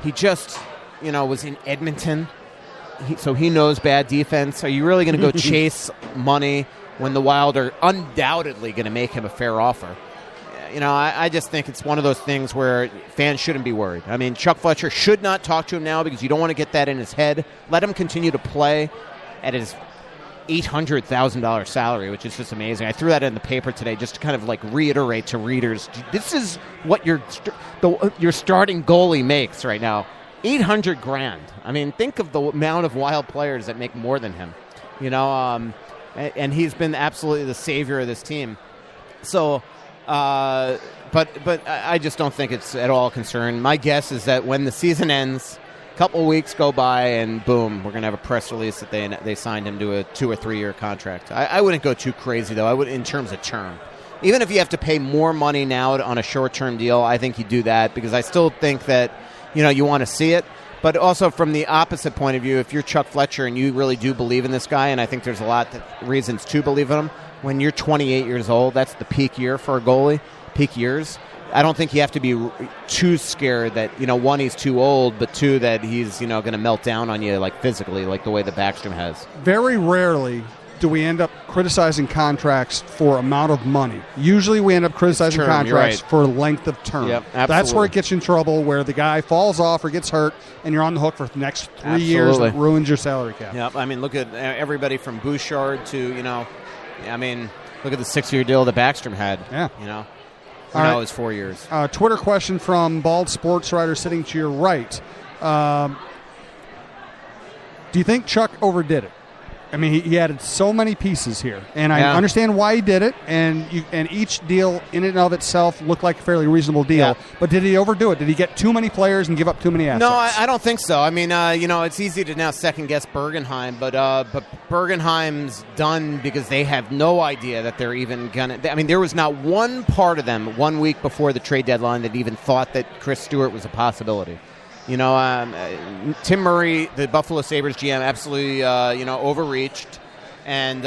He just was in Edmonton, so he knows bad defense. Are you really going to go chase money when the Wild are undoubtedly going to make him a fair offer? I just think it's one of those things where fans shouldn't be worried. Chuck Fletcher should not talk to him now, because you don't want to get that in his head. Let him continue to play at his $800,000 salary, which is just amazing. I threw that in the paper today just to kind of reiterate to readers, this is what your starting goalie makes right now. $800,000. Think of the amount of Wild players that make more than him, and he's been absolutely the savior of this team. So, but I just don't think it's at all a concern. My guess is that when the season ends, a couple of weeks go by, and boom, we're going to have a press release that they signed him to a 2 or 3 year contract. I wouldn't go too crazy, though. I would, in terms of term. Even if you have to pay more money now on a short-term deal, I think you do that, because I still think that you want to see it. But also from the opposite point of view, if you're Chuck Fletcher and you really do believe in this guy, and I think there's a lot of reasons to believe in him, when you're 28 years old, that's the peak year for a goalie, peak years. I don't think you have to be too scared that, 1, he's too old, but 2, that he's, going to melt down on you, physically, the way that Backstrom has. Very rarely do we end up criticizing contracts for amount of money. Usually we end up criticizing contracts for length of term. Yep, absolutely. That's where it gets you in trouble, where the guy falls off or gets hurt, and you're on the hook for the next 3 years. It ruins your salary cap. Yep. Look at everybody from Bouchard to, look at the 6-year deal that Backstrom had. Yeah. Now it's 4 years. Twitter question from Bald Sports Writer sitting to your right. Do you think Chuck overdid it? He added so many pieces here, and I understand why he did it, and each deal in and of itself looked like a fairly reasonable deal. Yeah. But did he overdo it? Did he get too many players and give up too many assets? No, I don't think so. It's easy to now second-guess Bergenheim, but Bergenheim's done because they have no idea that they're even going to... there was not one part of them 1 week before the trade deadline that even thought that Chris Stewart was a possibility. Tim Murray, the Buffalo Sabres GM, absolutely, overreached and,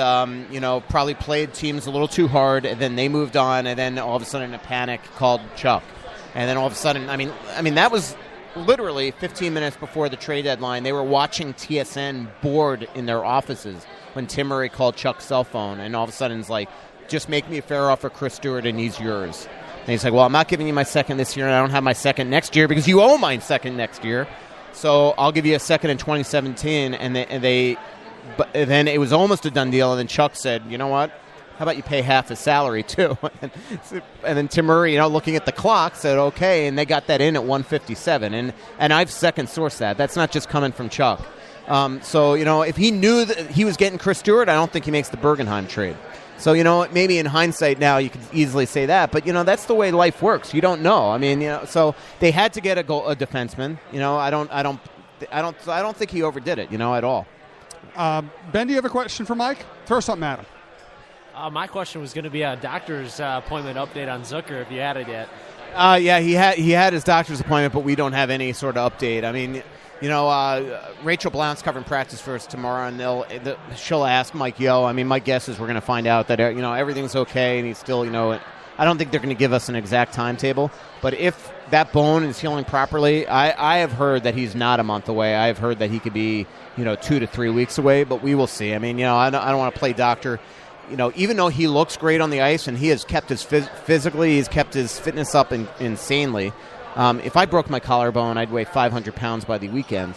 probably played teams a little too hard, and then they moved on, and then all of a sudden in a panic called Chuck. And then all of a sudden, that was literally 15 minutes before the trade deadline. They were watching TSN bored in their offices when Tim Murray called Chuck's cell phone, and all of a sudden it's like, just make me a fair offer, Chris Stewart, and he's yours. And he's like, well, I'm not giving you my second this year, and I don't have my second next year because you owe my second next year. So I'll give you a second in 2017. But then it was almost a done deal, and then Chuck said, you know what? How about you pay half his salary, too? And then Tim Murray, looking at the clock, said, okay, and they got that in at 157. And I've second-sourced that. That's not just coming from Chuck. So, if he knew that he was getting Chris Stewart, I don't think he makes the Bergenheim trade. So, maybe in hindsight now you could easily say that, but, that's the way life works. You don't know. So they had to get a defenseman. I don't think he overdid it, at all. Ben, do you have a question for Mike? Throw something at him. My question was going to be a doctor's appointment update on Zucker, if you had it yet. He had his doctor's appointment, but we don't have any sort of update. Rachel Blount's covering practice for us tomorrow, she'll ask Mike Yo. My guess is we're going to find out that everything's okay, and he's still, I don't think they're going to give us an exact timetable. But if that bone is healing properly, I have heard that he's not a month away. I have heard that he could be 2 to 3 weeks away, but we will see. I mean, I don't want to play doctor. Even though he looks great on the ice and he has kept his physically, he's kept his fitness up insanely. If I broke my collarbone, I'd weigh 500 pounds by the weekend.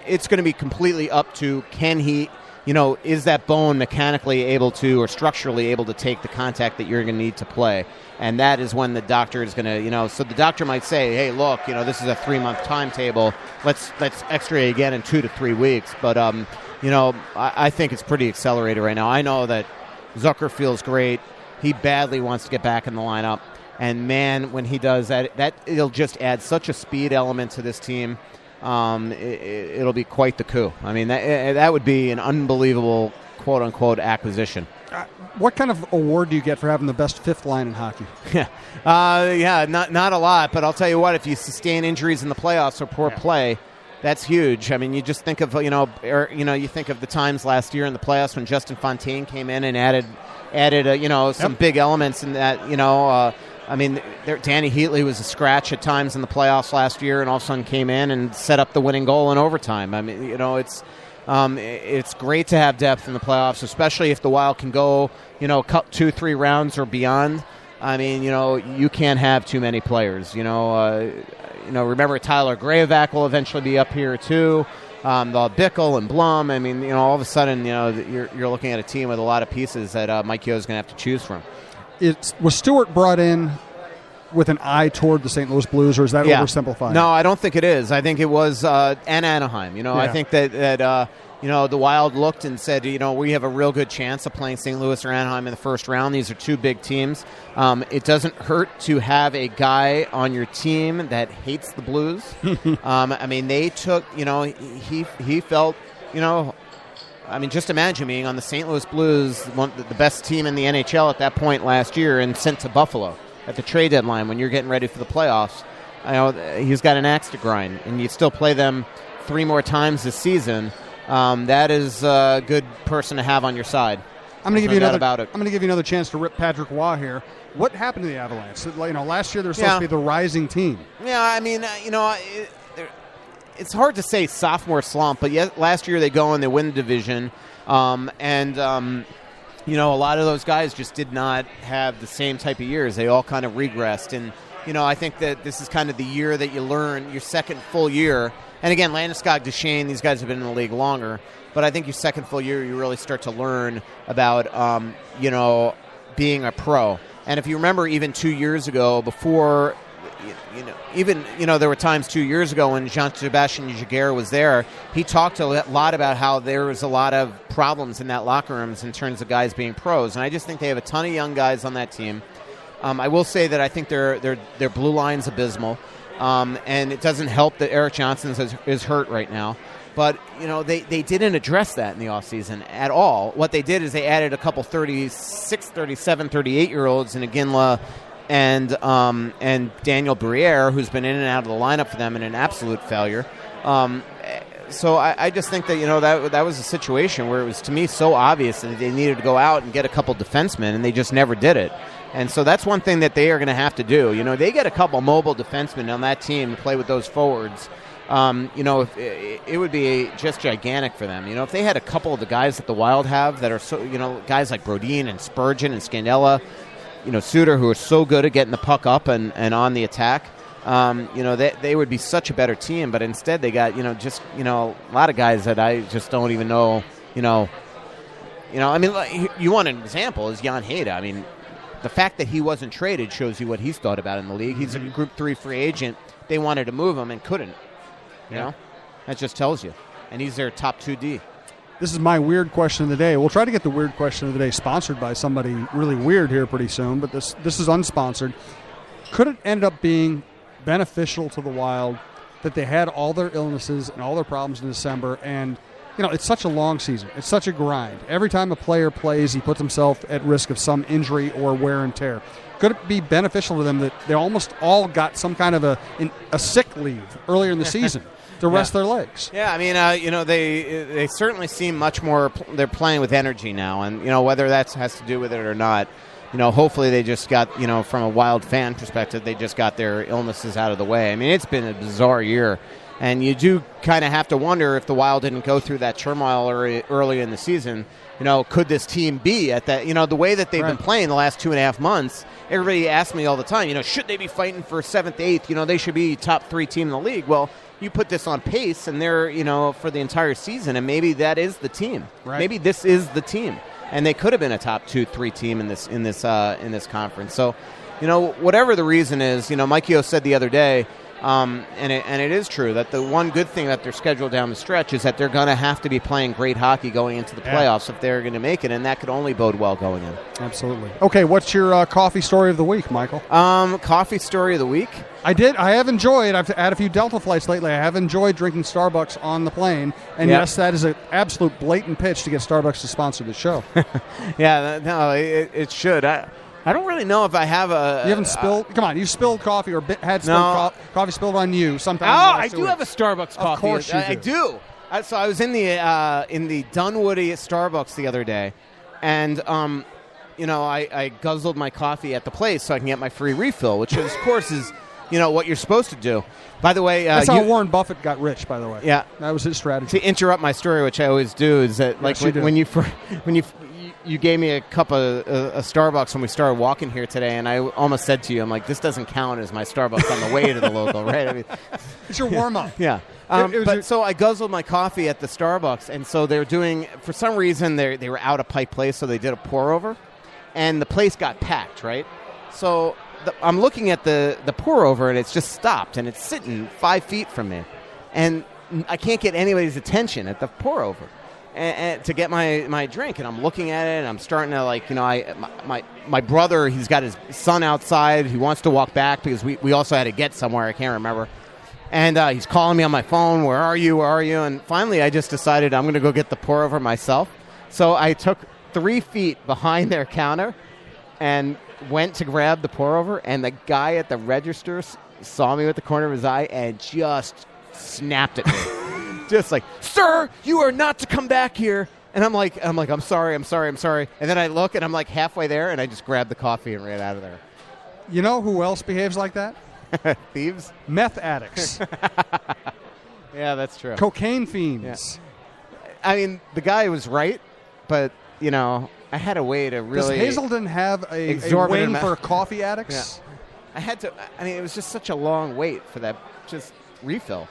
It's going to be completely up to can he, is that bone mechanically able to or structurally able to take the contact that you're going to need to play? And that is when the doctor is going to, so the doctor might say, hey, look, this is a 3-month timetable. Let's x-ray again in 2 to 3 weeks. But, I think it's pretty accelerated right now. I know that Zucker feels great. He badly wants to get back in the lineup. And, man, when he does that it'll just add such a speed element to this team. It'll be quite the coup. I mean, that would be an unbelievable, quote-unquote, acquisition. What kind of award do you get for having the best fifth line in hockey? Not a lot. But I'll tell you what, if you sustain injuries in the playoffs or poor play, that's huge. I mean, you just think of, you think of the times last year in the playoffs when Justin Fontaine came in and added some big elements in that, Danny Heatley was a scratch at times in the playoffs last year and all of a sudden came in and set up the winning goal in overtime. I mean, it's great to have depth in the playoffs, especially if the Wild can go, 2-3 rounds or beyond. I mean, you can't have too many players. Remember Tyler Graovac will eventually be up here too. The Bickle and Blum. I mean, all of a sudden, you're looking at a team with a lot of pieces that Mike Yeo is going to have to choose from. Was Stewart brought in with an eye toward the St. Louis Blues, or is that oversimplifying? No, I don't think it is. I think it was and Anaheim. I think that the Wild looked and said, we have a real good chance of playing St. Louis or Anaheim in the first round. These are two big teams. It doesn't hurt to have a guy on your team that hates the Blues. They took, he felt, just imagine being on the St. Louis Blues, the best team in the NHL at that point last year, and sent to Buffalo at the trade deadline when you're getting ready for the playoffs. He's got an axe to grind, and you still play them 3 more times this season. That is a good person to have on your side. I'm going to give you another chance to rip Patrick Waugh here. What happened to the Avalanche? Last year they were supposed to be the rising team. Yeah, it's hard to say sophomore slump, but last year they go and they win the division, a lot of those guys just did not have the same type of years. They all kind of regressed, and I think that this is kind of the year that you learn your second full year. And again, Landeskog, Duchesne, these guys have been in the league longer, but I think your second full year you really start to learn about being a pro. And if you remember, even 2 years ago, before. There were times 2 years ago when Jean-Sébastien Giguère was there, he talked a lot about how there was a lot of problems in that locker room in terms of guys being pros. And I just think they have a ton of young guys on that team. I will say that I think their blue line's abysmal. And it doesn't help that Eric Johnson is hurt right now. But, they didn't address that in the offseason at all. What they did is they added a couple 36, 37, 38-year-olds in Iginla and Daniel Briere, who's been in and out of the lineup for them and an absolute failure. So I just think that that was a situation where it was, to me, so obvious that they needed to go out and get a couple defensemen, and they just never did it. And so that's one thing that they are going to have to do. They get a couple mobile defensemen on that team to play with those forwards. If it would be just gigantic for them. If they had a couple of the guys that the Wild have that are so, guys like Brodin and Spurgeon and Scandella, Suter, who are so good at getting the puck up and on the attack, they would be such a better team. But instead they got, a lot of guys that I just don't even know, you want an example is Jan Hejda. The fact that he wasn't traded shows you what he's thought about in the league. He's a Group 3 free agent. They wanted to move him and couldn't. That just tells you. And he's their top 2D. This is my weird question of the day. We'll try to get the weird question of the day sponsored by somebody really weird here pretty soon, but this is unsponsored. Could it end up being beneficial to the Wild that they had all their illnesses and all their problems in December, and it's such a long season. It's such a grind. Every time a player plays, he puts himself at risk of some injury or wear and tear. Could it be beneficial to them that they almost all got some kind of a sick leave earlier in the season to rest their legs? Yeah, I mean, they certainly seem much more. They're playing with energy now, and whether that has to do with it or not. Hopefully they just got, from a Wild fan perspective, they just got their illnesses out of the way. I mean, it's been a bizarre year, and you do kind of have to wonder if the Wild didn't go through that turmoil early in the season. Could this team be at that? The way that they've been playing the last 2.5 months, everybody asks me all the time, should they be fighting for 7th, 8th? They should be top 3 team in the league. Well, you put this on pace, and they're, for the entire season, and maybe that is the team. Right. Maybe this is the team. And they could have been a top 2-3 team in this conference. So, whatever the reason is, Mike Yeo said the other day, and it is true that the one good thing that they're scheduled down the stretch is that they're going to have to be playing great hockey going into the playoffs if they're going to make it, and that could only bode well going in. Absolutely. Okay, what's your coffee story of the week, Michael? Coffee story of the week? I have enjoyed. I've had a few Delta flights lately. I have enjoyed drinking Starbucks on the plane. And yes, that is an absolute blatant pitch to get Starbucks to sponsor the show. It should. I don't really know if I have a... You haven't spilled... Come on, you've spilled coffee or had spilled coffee spilled on you sometime. I do have a Starbucks coffee. Of course you do. I do. So I was in the Dunwoody Starbucks the other day, and I guzzled my coffee at the place so I can get my free refill, which of course is what you're supposed to do. By the way, that's how Warren Buffett got rich. By the way, yeah, that was his strategy. To interrupt my story, which I always do, is that when you gave me a cup of Starbucks when we started walking here today, and I almost said to you, I'm like, this doesn't count as my Starbucks on the way to the local, right? I mean, it's your warm up. Yeah. So I guzzled my coffee at the Starbucks, and so they're doing, for some reason, they were out of Pike Place, so they did a pour over, and the place got packed, right? So I'm looking at the pour over, and it's just stopped, and it's sitting 5 feet from me, and I can't get anybody's attention at the pour over and to get my drink, and I'm looking at it, and I'm starting to my brother, he's got his son outside, he wants to walk back because we also had to get somewhere, I can't remember. And he's calling me on my phone, where are you? And finally, I just decided I'm going to go get the pour over myself. So I took 3 feet behind their counter and went to grab the pour over. And the guy at the register saw me with the corner of his eye and just snapped at me. Just like, sir, you are not to come back here. And I'm like, I'm sorry. And then I look, and I'm like halfway there, and I just grabbed the coffee and ran out of there. You know who else behaves like that? Thieves? Meth addicts. Yeah, that's true. Cocaine fiends. Yeah. I mean, the guy was right, but, I had a way to really... Does Hazelden have a wing for coffee addicts? Yeah. It was just such a long wait for that just refill.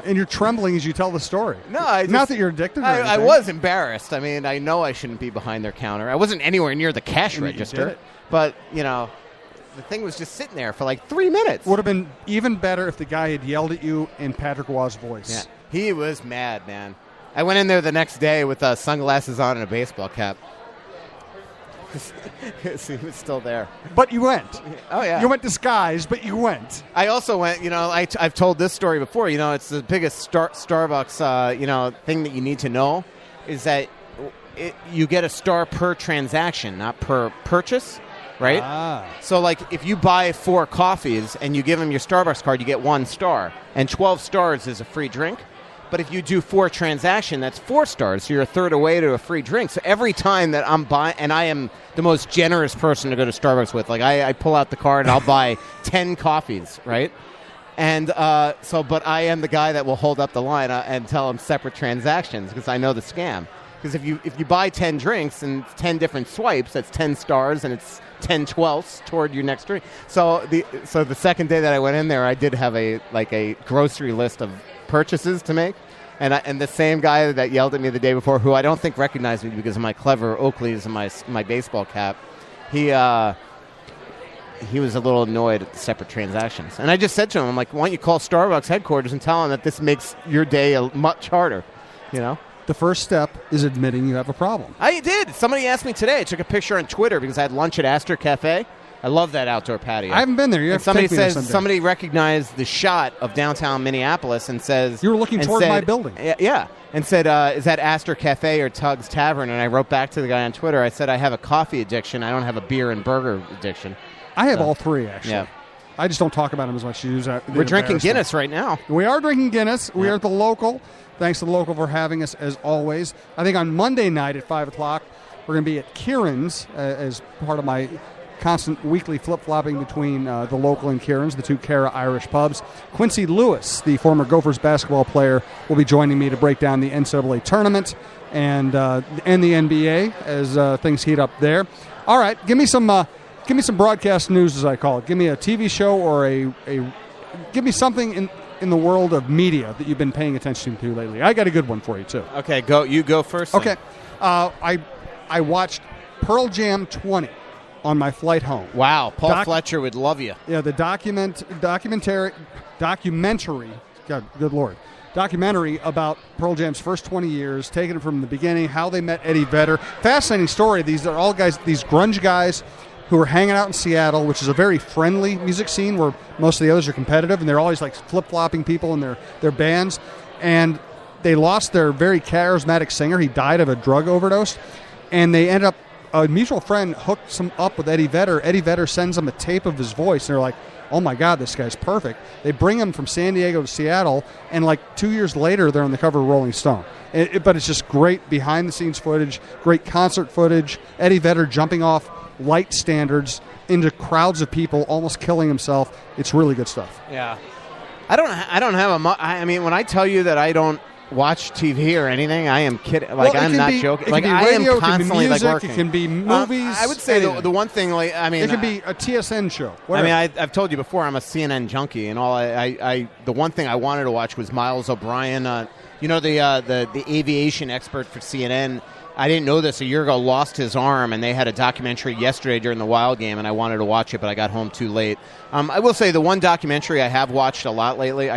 And you're trembling as you tell the story. No, not that you're addicted or anything. I was embarrassed. I mean, I know I shouldn't be behind their counter. I wasn't anywhere near the cash register. But, the thing was just sitting there for like 3 minutes. Would have been even better if the guy had yelled at you in Patrick Waugh's voice. Yeah, he was mad, man. I went in there the next day with sunglasses on and a baseball cap. He was still there. But you went. Oh, yeah. You went disguised, but you went. I also went, I've told this story before. It's the biggest Starbucks, thing that you need to know is that you get a star per transaction, not per purchase. Right? So, if you buy 4 coffees and you give them your Starbucks card, you get 1 star. And 12 stars is a free drink. But if you do 4 transactions, that's 4 stars. So you're a third away to a free drink. So every time that I'm buying, and I am the most generous person to go to Starbucks with. I pull out the card and I'll buy 10 coffees, right? And but I am the guy that will hold up the line and tell them separate transactions because I know the scam. Because if you buy 10 drinks and 10 different swipes, that's 10 stars and it's 10 twelfths toward your next drink. So the second day that I went in there, I did have a grocery list of purchases to make, and the same guy that yelled at me the day before, who I don't think recognized me because of my clever Oakleys and my baseball cap, he was a little annoyed at the separate transactions. And I just said to him, I'm like, why don't you call Starbucks headquarters and tell them that this makes your day much harder, The first step is admitting you have a problem. I did. Somebody asked me today. I took a picture on Twitter because I had lunch at Astor Cafe. I love that outdoor patio. I haven't been there. You have to take me there someday. Somebody recognized the shot of downtown Minneapolis and says you were looking toward my building. Yeah, and said, "Is that Astor Cafe or Tug's Tavern?" And I wrote back to the guy on Twitter. I said, "I have a coffee addiction. I don't have a beer and burger addiction." I have all three actually. Yeah. I just don't talk about them as much. We're drinking Guinness right now. We are drinking Guinness. We are at the Local. Thanks to the Local for having us as always. I think on Monday night at 5 o'clock, we're going to be at Kieran's as part of my constant weekly flip-flopping between the Local and Kieran's, the two Cara Irish pubs. Quincy Lewis, the former Gophers basketball player, will be joining me to break down the NCAA tournament and the NBA as things heat up there. All right, give me some broadcast news, as I call it. Give me a TV show or give me something in the world of media that you've been paying attention to lately. I got a good one for you too. Okay, go. You go first. Then. Okay, I watched Pearl Jam 20 on my flight home. Wow, Paul Fletcher would love you. Yeah, the documentary. God, good Lord. Documentary about Pearl Jam's first 20 years, taking it from the beginning, how they met Eddie Vedder. Fascinating story. These are all guys, these grunge guys who are hanging out in Seattle, which is a very friendly music scene where most of the others are competitive, and they're always like flip-flopping people in their bands. And they lost their very charismatic singer. He died of a drug overdose. And they ended up, a mutual friend hooked them up with Eddie Vedder. Eddie Vedder sends them a tape of his voice, and they're like, oh my God, this guy's perfect. They bring him from San Diego to Seattle, and like 2 years later, they're on the cover of Rolling Stone. But it's just great behind-the-scenes footage, great concert footage. Eddie Vedder jumping off light standards into crowds of people, almost killing himself. It's really good stuff. Yeah, I don't have I mean, when I tell you that I don't watch TV or anything, I am kidding. Like, I'm not joking. Like, I am constantly music, like working. It can be movies. I would say the one thing, like, I mean, it could be a TSN show. Whatever. I mean, I've told you before, I'm a CNN junkie, and all. The one thing I wanted to watch was Miles O'Brien. The aviation expert for CNN. I didn't know this a year ago, lost his arm, and they had a documentary yesterday during the Wild game, and I wanted to watch it, but I got home too late. I will say the one documentary I have watched a lot lately,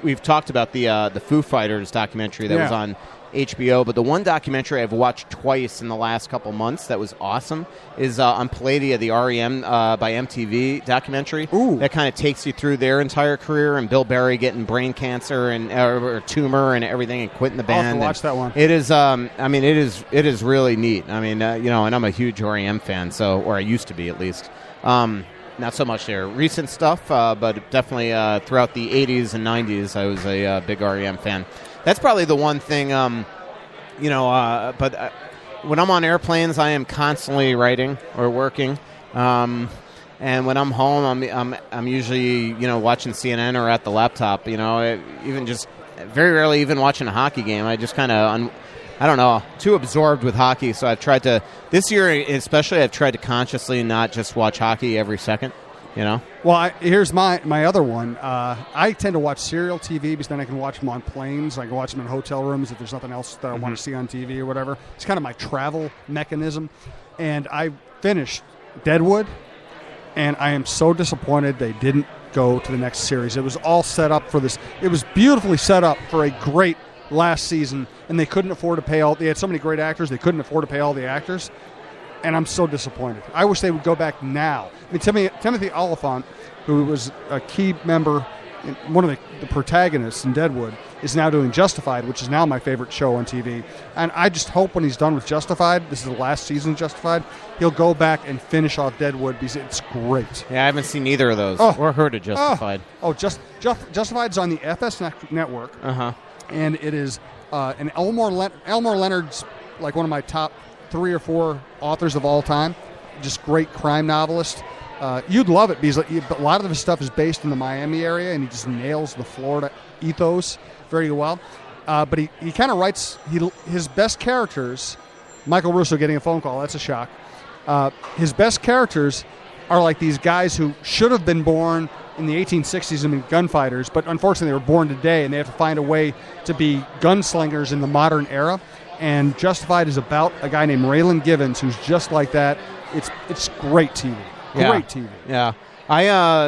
we've talked about the Foo Fighters documentary that was on HBO, but the one documentary I've watched twice in the last couple months that was awesome is on Palladia, the REM by MTV documentary. Ooh. That kind of takes you through their entire career and Bill Berry getting brain cancer and or tumor and everything and quitting the band. I'll have to watch that one. It is, it is really neat. I mean, and I'm a huge REM fan, or I used to be at least. Not so much their recent stuff, but definitely throughout the 80s and 90s, I was a big REM fan. That's probably the one thing, but when I'm on airplanes, I am constantly writing or working. And when I'm home, I'm usually, watching CNN or at the laptop, even just very rarely even watching a hockey game. I just kind of, I don't know, too absorbed with hockey. So I've tried to, this year especially, I've tried to consciously not just watch hockey every second. Well, here's my other one. I tend to watch serial TV because then I can watch them on planes. I can watch them in hotel rooms if there's nothing else that I want to see on TV or whatever. It's kind of my travel mechanism. And I finished Deadwood, and I am so disappointed they didn't go to the next series. It was all set up for this. It was beautifully set up for a great last season, and they couldn't afford to pay all. They had so many great actors, they couldn't afford to pay all the actors. And I'm so disappointed. I wish they would go back now. I mean, Timothy Oliphant, who was a key member, one of the protagonists in Deadwood, is now doing Justified, which is now my favorite show on TV. And I just hope when he's done with Justified, this is the last season of Justified, he'll go back and finish off Deadwood because it's great. Yeah, I haven't seen either of those or heard of Justified. Justified's on the FS network. Uh-huh. And it is an Elmore Leonard's like one of my top 3 or 4 authors of all time, just great crime novelist. You'd love it because a lot of his stuff is based in the Miami area, and he just nails the Florida ethos very well. But he kind of writes his best characters. Michael Russo getting a phone call, that's a shock. His best characters are like these guys who should have been born in the 1860s and been gunfighters, but unfortunately they were born today, and they have to find a way to be gunslingers in the modern era. And Justified is about a guy named Raylan Givens who's just like that. It's great TV. Great TV. Yeah.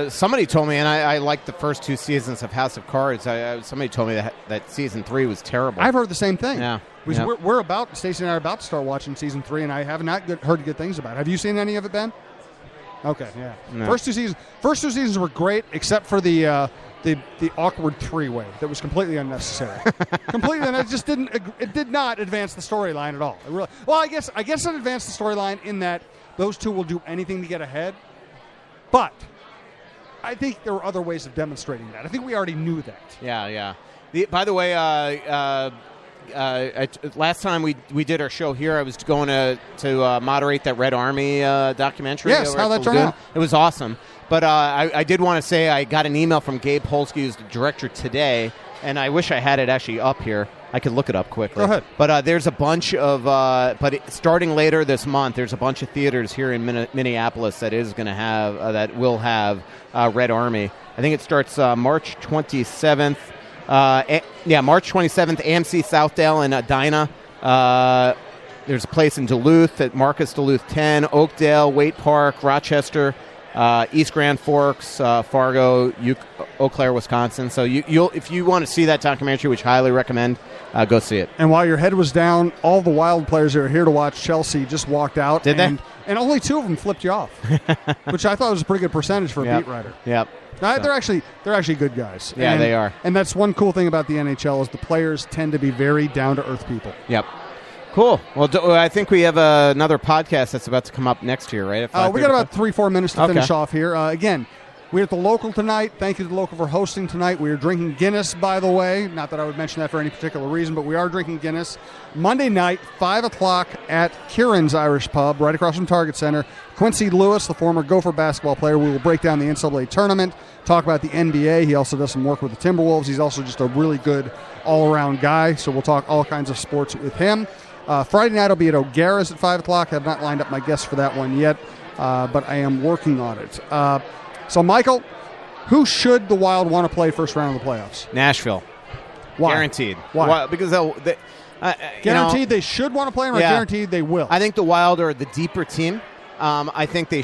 Somebody told me, and I liked the first 2 seasons of House of Cards. Somebody told me that season 3 was terrible. I've heard the same thing. Yeah. Stacey and I are about to start watching season 3, and I have not heard good things about it. Have you seen any of it, Ben? Okay, yeah. No. First two seasons were great, except for the awkward three-way that was completely unnecessary. Completely, and it did not advance the storyline at all. I guess it advanced the storyline in that those two will do anything to get ahead, but I think there were other ways of demonstrating that. I think we already knew that. Yeah. By the way, last time we did our show here, I was going to moderate that Red Army documentary. Yes, how that turned out? It was awesome. But I did want to say I got an email from Gabe Polsky, who's the director, today, and I wish I had it actually up here. I could look it up quickly. Go ahead. But there's a bunch of starting later this month, there's a bunch of theaters here in Minneapolis that will have Red Army. I think it starts March 27th. March 27th, AMC Southdale in Edina. There's a place in Duluth at Marcus Duluth 10, Oakdale, Waite Park, Rochester, East Grand Forks, Fargo, Eau Claire, Wisconsin. So if you want to see that documentary, which I highly recommend, go see it. And while your head was down, all the Wild players that are here to watch Chelsea just walked out. Did they? And only 2 of them flipped you off, which I thought was a pretty good percentage for a beat writer. Yep. They're actually good guys. Yeah, they are. And that's one cool thing about the NHL is the players tend to be very down-to-earth people. Yep. Cool. Well, I think we have another podcast that's about to come up next year, right? We got about 3-4 minutes to finish off here. Again, we're at the Local tonight. Thank you to the Local for hosting tonight. We are drinking Guinness, by the way. Not that I would mention that for any particular reason, but we are drinking Guinness. Monday night, 5 o'clock at Kieran's Irish Pub, right across from Target Center. Quincy Lewis, the former Gopher basketball player, we will break down the NCAA tournament, talk about the NBA. He also does some work with the Timberwolves. He's also just a really good all-around guy, so we'll talk all kinds of sports with him. Friday night I'll be at O'Gara's at 5 o'clock. I have not lined up my guests for that one yet, but I am working on it. So, Michael, who should the Wild want to play first round of the playoffs? Nashville. Why? Guaranteed. Why? Because guaranteed they should want to play him, or guaranteed they will? I think the Wild are the deeper team. I think they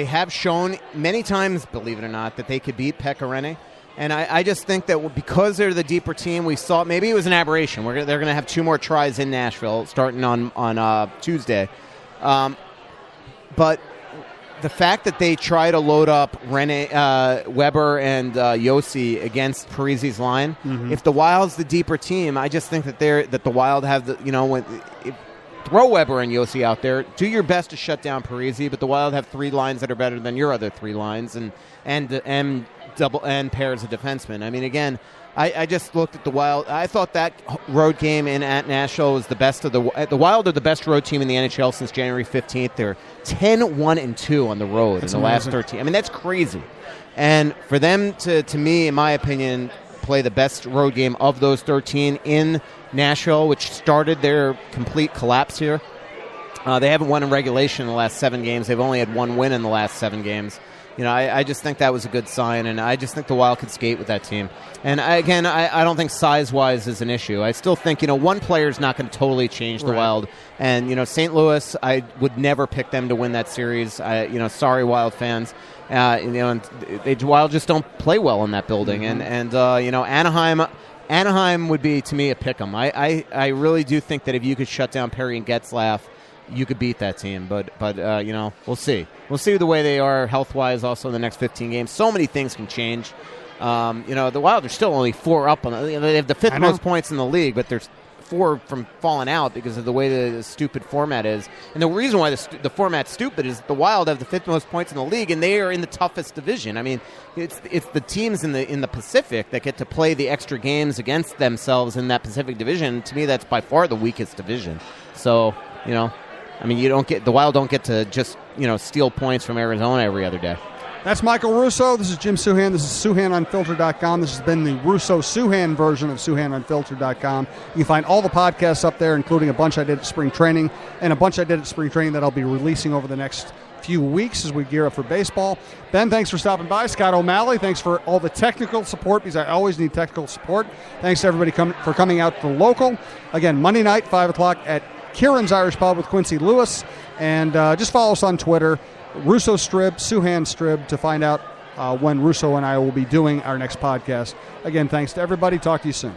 have shown many times, believe it or not, that they could beat Pekka Rinne. And I just think that because they're the deeper team, we saw maybe it was an aberration. They're going to have 2 more tries in Nashville starting on Tuesday. But the fact that they try to load up Weber and Yossi against Parisi's line, if the Wild's the deeper team, I just think that the Wild have throw Weber and Yossi out there. Do your best to shut down Parisi, but the Wild have 3 lines that are better than your other 3 lines, and double and pairs of defensemen. I mean, again, I just looked at the Wild. I thought that road game at Nashville was the best of the Wild are the best road team in the NHL since January 15th. They're 10-1-2 on the road in the last 13. I mean, that's crazy. And for them to me, in my opinion, play the best road game of those 13 in Nashville, which started their complete collapse here. They haven't won in regulation in the last 7 games. They've only had 1 win in the last 7 games. I just think that was a good sign, and I just think the Wild could skate with that team. And I don't think size-wise is an issue. I still think, one player is not going to totally change the Wild. And, St. Louis, I would never pick them to win that series. Sorry, Wild fans. Wild just don't play well in that building. And Anaheim would be, to me, a pick-em. I really do think that if you could shut down Perry and Getzlaf, you could beat that team, but we'll see. We'll see the way they are health-wise also in the next 15 games. So many things can change. The Wild are still only 4 up on they have the 5th most points in the league, but there's 4 from falling out because of the way the stupid format is. And the reason why the format's stupid is the Wild have the 5th most points in the league, and they are in the toughest division. I mean, it's the teams in the Pacific that get to play the extra games against themselves in that Pacific division. To me, that's by far the weakest division. So, I mean, the Wild don't get to just, steal points from Arizona every other day. That's Michael Russo. This is Jim Souhan. This is SouhanUnfiltered.com. This has been the Russo-Souhan version of SouhanUnfiltered.com. You can find all the podcasts up there, including a bunch I did at spring training and a bunch I did at spring training that I'll be releasing over the next few weeks as we gear up for baseball. Ben, thanks for stopping by. Scott O'Malley, thanks for all the technical support, because I always need technical support. Thanks to everybody for coming out to the Local. Again, Monday night, 5 o'clock at Kieran's Irish Pub with Quincy Lewis. And just follow us on Twitter, Russo Strib, Souhan Strib, to find out when Russo and I will be doing our next podcast. Again, thanks to everybody. Talk to you soon.